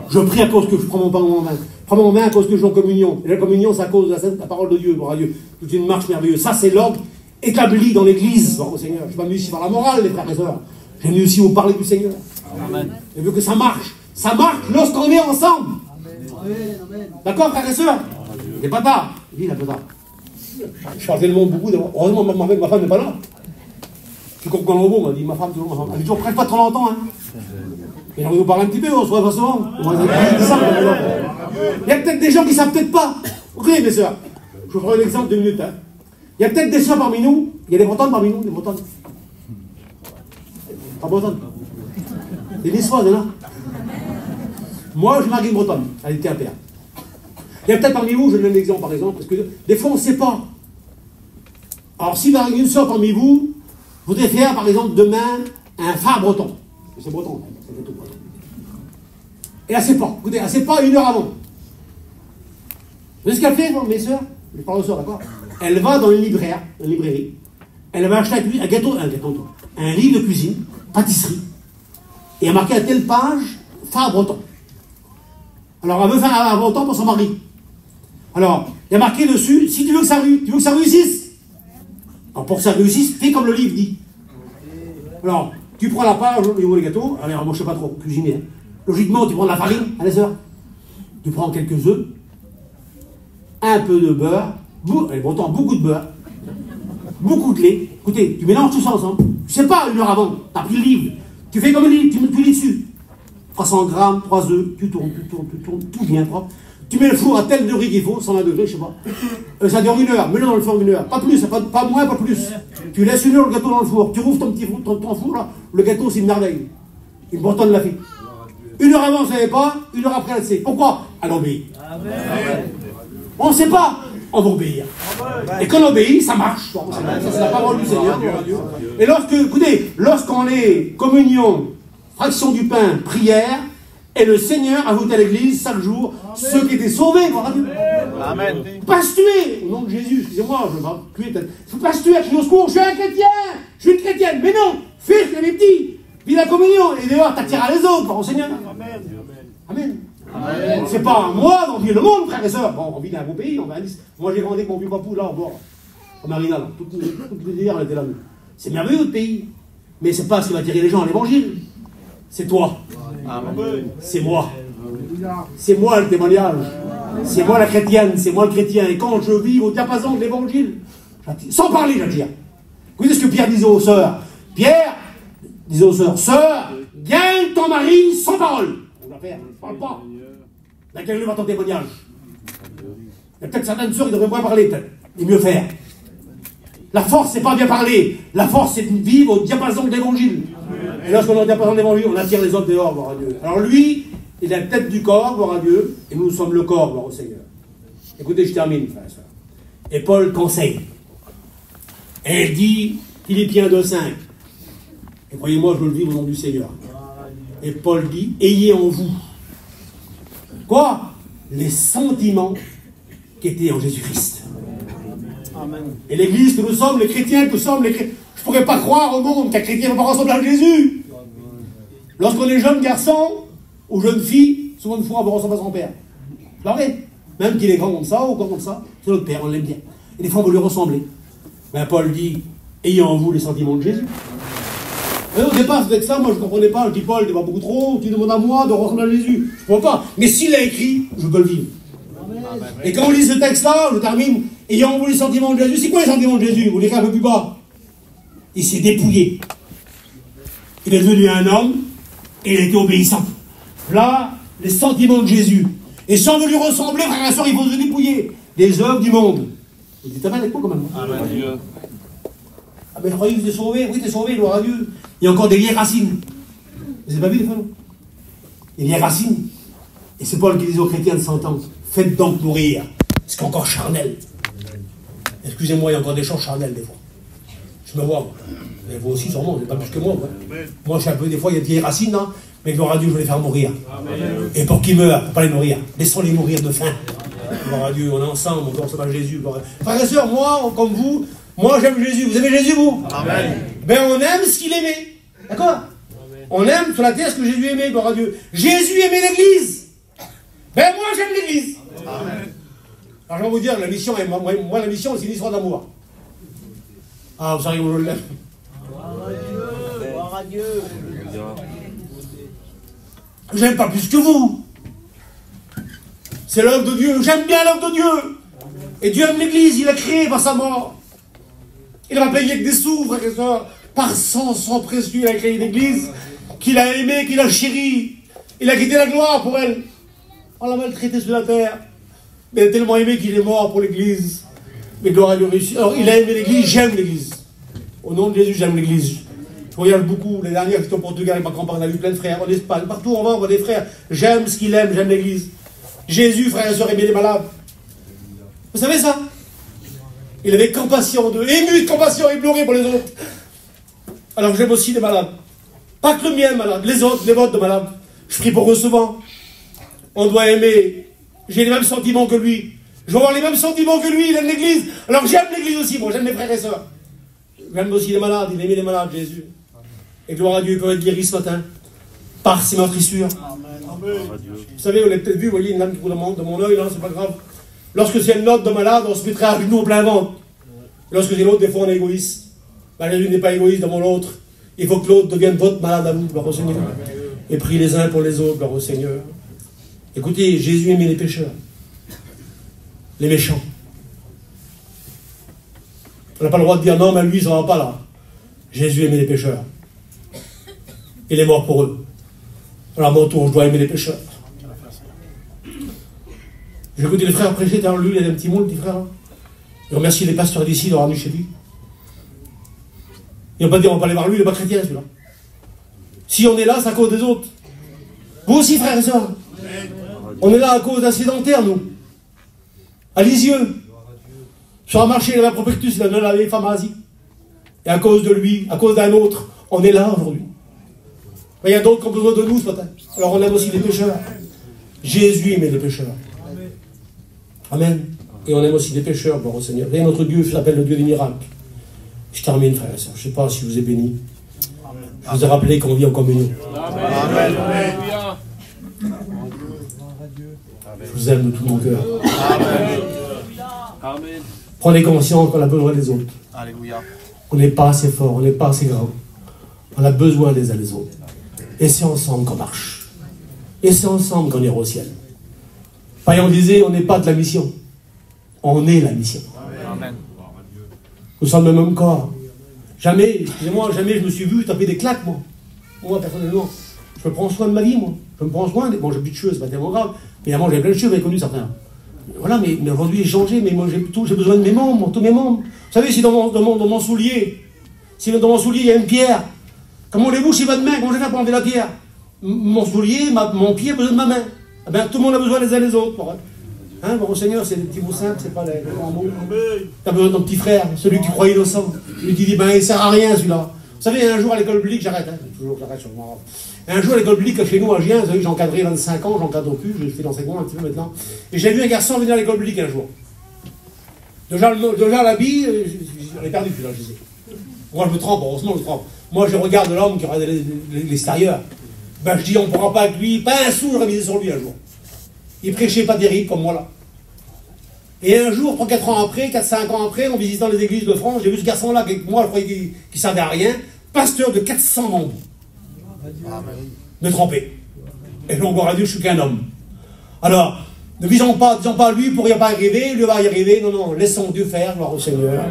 Je prie à cause que je prends mon pain et mon vin. Je prends mon vin à cause que je suis en communion. Et la communion, c'est à cause de la parole de Dieu, gloire à Dieu. Toute une marche merveilleuse. Ça, c'est l'ordre établi dans l'église, gloire au Seigneur. Je ne suis pas venu ici par la morale, les frères et sœurs. Je suis venu aussi vous parler du Seigneur. Amen. Et veut que ça marche. Ça marche lorsqu'on est ensemble. D'accord, frères et sœurs? Il n'est pas tard. Il est pas tard. Je parle tellement beaucoup. Heureusement, ma femme n'est pas là. Je comprends le mot, m'a dit ma femme, toujours ma femme. Elle dit toujours presque pas trop longtemps. Hein. Et on vous parle un petit peu, on se voit pas souvent. Il y a peut-être des gens qui ne savent peut-être pas. Ok, mes sœurs. Je vous prends un exemple de 2 minutes. Hein. Il y a peut-être des sœurs parmi nous. Il y a des Bretonnes parmi nous, des Bretonnes. Pas Bretonnes. Des Niçoises, là. Moi, je marie une Bretonne. Elle était un père. Il y a peut-être parmi vous, je donne un exemple par exemple, parce que des fois on ne sait pas. Alors si par une sœur parmi vous voudrait faire par exemple demain un phare breton. C'est breton, c'est tout breton. Et elle ne sait pas. Écoutez, elle ne sait pas 1 heure avant. Vous voyez ce qu'elle fait, mes sœurs? Je parle aux sœurs, d'accord? Elle va dans une librairie. Elle va acheter un livre de cuisine, pâtisserie. Et elle a marqué à telle page, phare breton. Alors elle veut faire un breton pour son mari. Alors, il y a marqué dessus, si tu veux que ça réussisse. Alors pour que ça réussisse, fais comme le livre dit. Alors, tu prends la page, au niveau des gâteaux, allez, moi je sais pas trop cuisiner. Hein. Logiquement, tu prends de la farine, allez sœurs. Tu prends quelques œufs, un peu de beurre, beaucoup de beurre, beaucoup de lait. Écoutez, tu mélanges tout ça ensemble. Tu sais pas 1 heure avant, tu as pris le livre. Tu fais comme le livre, tu lis dessus. 300 grammes, 3 œufs, tu tournes, tout bien propre. Tu mets le four à tel degré qu'il faut, 120 degrés, je sais pas. Ça dure 1 heure, mets-le dans le four 1 heure. Pas plus, pas moins, pas plus. Tu laisses 1 heure le gâteau dans le four, tu rouvres ton petit four, ton four là, le gâteau c'est une merveille. Une Bretonne l'a fait. 1 heure avant, on ne savait pas, 1 heure après, elle sait. Pourquoi? Elle obéit. On ne sait pas, on va obéir. Et quand on obéit, ça marche. C'est la parole du Seigneur. Et lorsqu'on est communion, fraction du pain, prière, et le Seigneur ajoute à l'église chaque jour ceux qui étaient sauvés. Amen. Il ne faut pas se tuer. Au nom de Jésus, excusez-moi, je ne vais pas tuer. Il ne faut pas se tuer. Je suis au secours, je suis un chrétien. Je suis une chrétienne. Mais non, fais ce que les petits. Vis la communion. Et d'ailleurs, t'attireras les autres, au Seigneur. Amen. Amen. C'est pas moi d'en vivre le monde, frères et sœurs. Bon, on vit dans un beau pays. Moi, j'ai grandi avec mon vieux papou là, au bord. En Marina, là. Toutes les hivers, elle était là. C'est merveilleux, le pays. Mais c'est pas ce qui va attirer les gens à l'évangile. C'est toi. C'est moi. C'est moi le témoignage. C'est moi la chrétienne, c'est moi le chrétien. Et quand je vis au diapason de l'évangile, sans parler, j'attire. Écoutez ce que Pierre disait aux sœurs. Pierre disait aux sœurs, sœurs, gagne ton mari sans parole. On va faire, ne parle pas. Laquelle va ton témoignage. Il y a peut-être certaines sœurs qui devraient moins parler, peut-être, et mieux faire. La force, c'est pas bien parler. La force, c'est de vivre au diapason de l'évangile. Et lorsqu'on est au diapason de l'évangile, on attire les autres dehors, gloire à Dieu. Alors lui, il est la tête du corps, gloire à Dieu, et nous sommes le corps, gloire au Seigneur. Écoutez, je termine, frère et soeur. Et Paul conseille. Et il dit, Philippiens 2,5. Et croyez-moi, je le vis au nom du Seigneur. Et Paul dit, ayez en vous. Quoi? Les sentiments qui étaient en Jésus-Christ. Et l'église que nous sommes, les chrétiens que nous sommes, je ne pourrais pas croire au monde qu'un chrétien ne va pas ressembler à Jésus. Lorsqu'on est jeune garçon ou jeune fille, souvent une fois on va ressembler à son père. C'est pas vrai. Même qu'il est grand comme ça ou grand comme ça, c'est notre père, on l'aime bien. Et des fois on veut lui ressembler. Ben Paul dit, ayez en vous les sentiments de Jésus. Et au départ, avec ça, moi je ne comprenais pas. Je dis, Paul, tu vas beaucoup trop, tu demandes à moi de ressembler à Jésus. Je ne comprends pas. Mais s'il l'a écrit, je peux le vivre. Et quand on lit ce texte-là, je termine, ayant en vous les sentiments de Jésus. C'est quoi les sentiments de Jésus? Vous lirez un peu plus bas. Il s'est dépouillé. Il est devenu un homme et il a été obéissant. Là, les sentiments de Jésus. Et si on veut lui ressembler, frère et soeur, il faut se dépouiller des œuvres du monde. Vous dites, t'as mal avec moi quand même. Ah, mais je croyais que vous étiez sauvé. Oui, t'es sauvé, gloire à Dieu. Il y a encore des vieilles racines. Vous n'avez pas vu les femmes? Des vieilles racines. Et c'est Paul qui disait aux chrétiens de 100 ans, faites donc mourir ce qui est encore charnel. Excusez-moi, il y a encore des choses charnelles des fois. Je me vois, moi. Mais vous aussi, sûrement, vous n'êtes pas plus que moi. Moi, je suis un peu, des fois, il y a des vieilles racines, hein, mais gloire à Dieu, je vais les faire mourir. Amen. Et pour qu'ils meurent, pour ne pas les nourrir, laissons-les mourir de faim. Gloire à Dieu, on est ensemble, on glorifie pas Jésus. Frères et sœurs, moi, comme vous, moi j'aime Jésus. Vous aimez Jésus, vous? Amen. Ben on aime ce qu'il aimait. D'accord? On aime sur la terre ce que Jésus aimait, gloire à Dieu. Jésus aimait l'Église. Ben moi j'aime l'Église. Amen. Alors je vais vous dire, la mission, moi la mission c'est une histoire d'amour. Ah, vous savez où je l'aime. Gloire à Dieu. J'aime pas plus que vous. C'est l'œuvre de Dieu. J'aime bien l'œuvre de Dieu. Et Dieu aime l'Église, il l'a créée par sa mort. Il va payer avec des sous, frère et soeur. Par sang précieux, il a créé l'Église, qu'il a aimée, qu'il a chérie. Il a quitté la gloire pour elle. On l'a maltraité sur la terre. Mais il a tellement aimé qu'il est mort pour l'Église. Mais gloire à Dieu réussi. Alors il a aimé l'Église, j'aime l'Église. Au nom de Jésus, j'aime l'Église. Je regarde beaucoup. Les dernières, j'étais au Portugal avec ma grand-père, on a vu plein de frères. En Espagne, partout on voit des frères. J'aime ce qu'il aime, j'aime l'Église. Jésus, frère et soeur, aimait les malades. Vous savez ça? Il avait compassion d'eux, ému de compassion, il pleurait pour les autres. Alors j'aime aussi les malades. Pas que le mien malade, les autres, les vôtres de malades. Je prie pour eux souvent. On doit aimer. J'ai les mêmes sentiments que lui. Je vais avoir les mêmes sentiments que lui, il aime l'Église. Alors j'aime l'Église aussi, moi j'aime mes frères et sœurs. J'aime aussi les malades, il aimait les malades, Jésus. Et gloire à Dieu, il peut être guéri ce matin. Par ses meurtrissures. Vous savez, vous l'avez peut-être vu, vous voyez une lame qui coule de mon œil, là, c'est pas grave. Lorsque c'est une note de malade, on se mettrait à genoux au plein ventre. Et lorsque c'est l'autre, des fois on est égoïste. Ben, Jésus n'est pas égoïste devant l'autre. Il faut que l'autre devienne votre malade à vous, gloire au Seigneur. Et prie les uns pour les autres, gloire au Seigneur. Écoutez, Jésus aimait les pécheurs. Les méchants. On n'a pas le droit de dire non, mais lui, ça ne va pas là. Jésus aimait les pécheurs. Il est mort pour eux. Alors à mon tour, je dois aimer les pécheurs. J'ai écouté les frères prêcher, lui, il y a un petit mot, le petit frère. Il remercie les pasteurs d'ici d'avoir venu chez lui. Il ne va pas dire on va pas aller voir lui, il n'est pas chrétien celui-là. Si on est là, c'est à cause des autres. Vous aussi, frères et sœurs. On est là à cause d'un sédentaire, nous. À Lisieux. Sur un marché, il avait un prospectus, il a donné à la femme à Asie. Et à cause de lui, à cause d'un autre, on est là aujourd'hui. Mais il y a d'autres qui ont besoin de nous ce matin. Alors on aime aussi les pécheurs. Jésus aimait les pécheurs. Amen. Et on aime aussi les pécheurs, gloire au Seigneur. Et notre Dieu s'appelle le Dieu des miracles. Je termine, frère et sœur. Je ne sais pas si vous êtes bénis. Je vous ai rappelé qu'on vit en communion. Amen. Je vous aime de tout mon cœur. Amen. Prenez conscience qu'on a besoin des autres. Alléluia. On n'est pas assez fort, on n'est pas assez grand. On a besoin des uns des autres. Et c'est ensemble qu'on marche. Et c'est ensemble qu'on ira au ciel. Païen disait, on n'est pas de la mission. On est la mission. Amen. Nous sommes le même corps. Jamais, excusez-moi, jamais je me suis vu taper des claques, moi. Moi, personnellement. Je me prends soin de ma vie, moi. Je me prends soin. Bon, j'ai plus de cheveux, c'est pas tellement grave. Mais avant, j'avais plein de cheveux, j'avais connu certains. Voilà, mais aujourd'hui, j'ai changé, mais moi, j'ai besoin de mes membres, tous mes membres. Vous savez, si dans mon soulier, si dans mon soulier, il y a une pierre, comment voulez-vous, si votre main, comment je vais faire pour enlever la pierre? Mon soulier, mon pied a besoin de ma main. Eh bien, tout le monde a besoin les uns les autres. Hein, bon, Seigneur, c'est des petits mots simples, c'est pas les grands mots. Tu as besoin de ton petit frère, celui que tu crois innocent. Lui qui dit, ben, il sert à rien, celui-là. Vous savez, un jour à l'école publique, j'arrête, hein, toujours j'arrête sur moi. Un jour à l'école publique, chez nous, à Gien, vous savez, j'ai encadré 25 ans, j'encadre plus, j'ai fait l'enseignement un petit peu maintenant. Et j'ai vu un garçon venir à l'école publique un jour. Déjà l'habit, je l'ai perdu, là, je sais. Moi, je me trompe, heureusement, je me trompe. Moi, je regarde l'homme qui regarde l'extérieur. Ben, je dis, on ne pourra pas avec lui, pas un sou, j'aurais misé sur lui un jour. Il prêchait pas des rites comme moi là. Et un jour, 3-4 ans après, 4-5 ans après, en visitant les églises de France, j'ai vu ce garçon-là, avec moi, je croyais qu'il ne servait à rien, pasteur de 400 membres. De tremper. Et donc, on a dit, je suis qu'un homme. Alors, ne disons pas lui, il ne pourrait pas arriver, lui va y arriver. Non, non, laissons Dieu faire, gloire au Seigneur.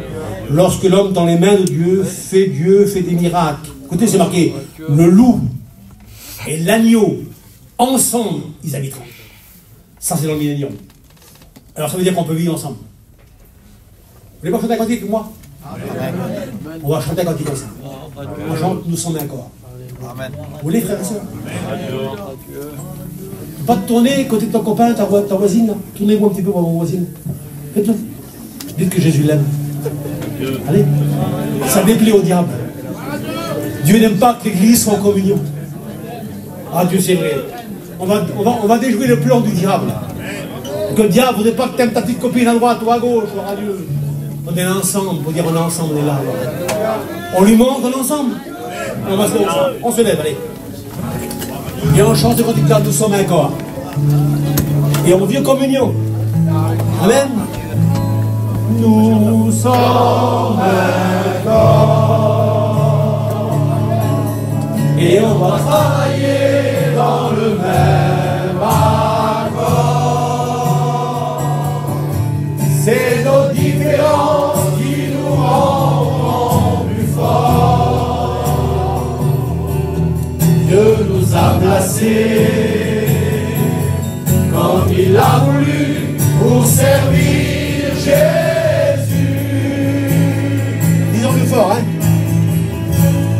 Lorsque l'homme, dans les mains de Dieu fait des miracles. Écoutez, c'est marqué, le loup et l'agneau, ensemble, ils habiteront. Ça, c'est dans le millénium. Alors, ça veut dire qu'on peut vivre ensemble. Vous voulez pas chanter un cantique avec moi? Amen. On va chanter un cantique comme ça. On chante, nous sommes un corps. Amen. Vous voulez, frères et sœurs? Pas de tourner côté de ton copain, ta voisine, là. Tournez-vous un petit peu voir mon voisine. Faites-le. Dites que Jésus l'aime. Allez. Ça déplaît au diable. Dieu n'aime pas que l'église soit en communion. Ah, Dieu, c'est vrai. On va déjouer le plan du diable. Que le diable ne voudrait pas que tu aimes ta petite copine à droite ou à gauche, gloire à Dieu. On est là ensemble, pour dire on est ensemble, on est là. On lui montre, on est ensemble. On se lève, allez. Et on chante ce cantique là, nous sommes un corps. Et on vit en communion. Amen. Nous sommes un corps. Et on va travailler dans le même accord. C'est nos différences qui nous rendront plus forts. Dieu nous a placés comme il a voulu pour servir Jésus. Disons plus fort, hein.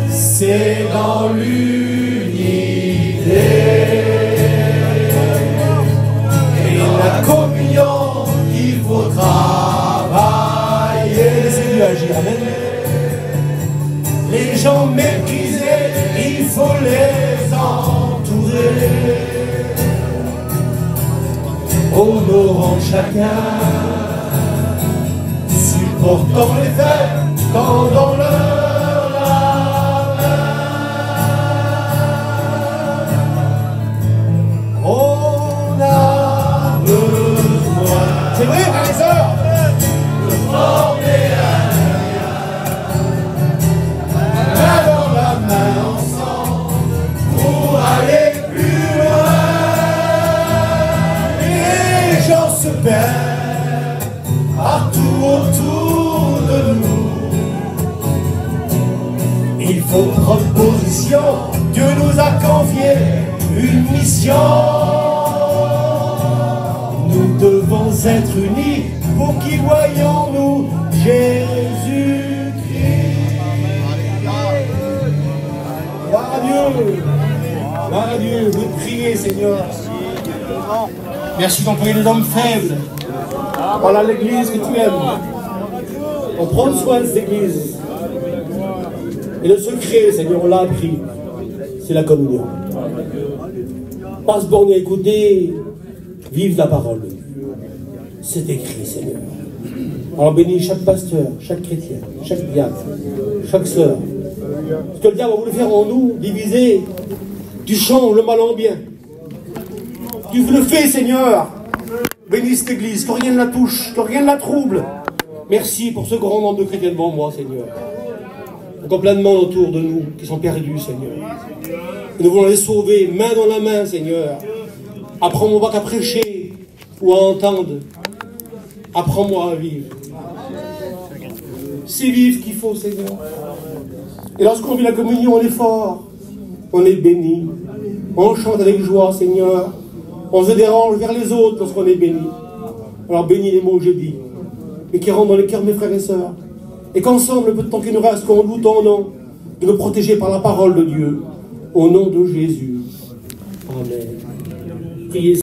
C'est dans l'unité et la communion qu'il faut travailler. Laissez-lui agir, amen. Les gens méprisés, il faut les entourer. Honorant chacun, supportant les faits, tendant leur c'est vrai, frères et sœurs, de former un lien, main dans la main ensemble, pour aller plus loin. Les gens se perdent partout autour de nous. Il faut prendre position, Dieu nous a confié une mission. Nous devons être unis pour qui voyons-nous Jésus-Christ. Gloire à Dieu. Gloire à Dieu. Vous priez, Seigneur. Merci d'employer les hommes faibles. Voilà l'église que tu aimes. On prend soin de cette église. Et le secret, Seigneur, on l'a appris. C'est la communion. Pas se borner à écouter. Vive la parole de Dieu. C'est écrit, Seigneur. Alors bénis chaque pasteur, chaque chrétien, chaque diacre, chaque sœur. Ce que le diable a voulu faire en nous, diviser, tu changes le mal en bien. Tu le fais, Seigneur. Bénis cette église, que rien ne la touche, que rien ne la trouble. Merci pour ce grand nombre de chrétiens devant moi, Seigneur. Complètement autour de nous, qui sont perdus, Seigneur. Et nous voulons les sauver, main dans la main, Seigneur. Apprends-moi pas qu'à prêcher ou à entendre. Apprends-moi à vivre. C'est vivre qu'il faut, Seigneur. Et lorsqu'on vit la communion, on est fort. On est béni. On chante avec joie, Seigneur. On se dérange vers les autres lorsqu'on est béni. Alors bénis les mots que j'ai dit, et qui rentrent dans les cœurs de mes frères et sœurs. Et qu'ensemble, le peu de temps qu'il nous reste, qu'on loue ton nom, de nous protéger par la parole de Dieu. Au nom de Jésus. Amen. Priez.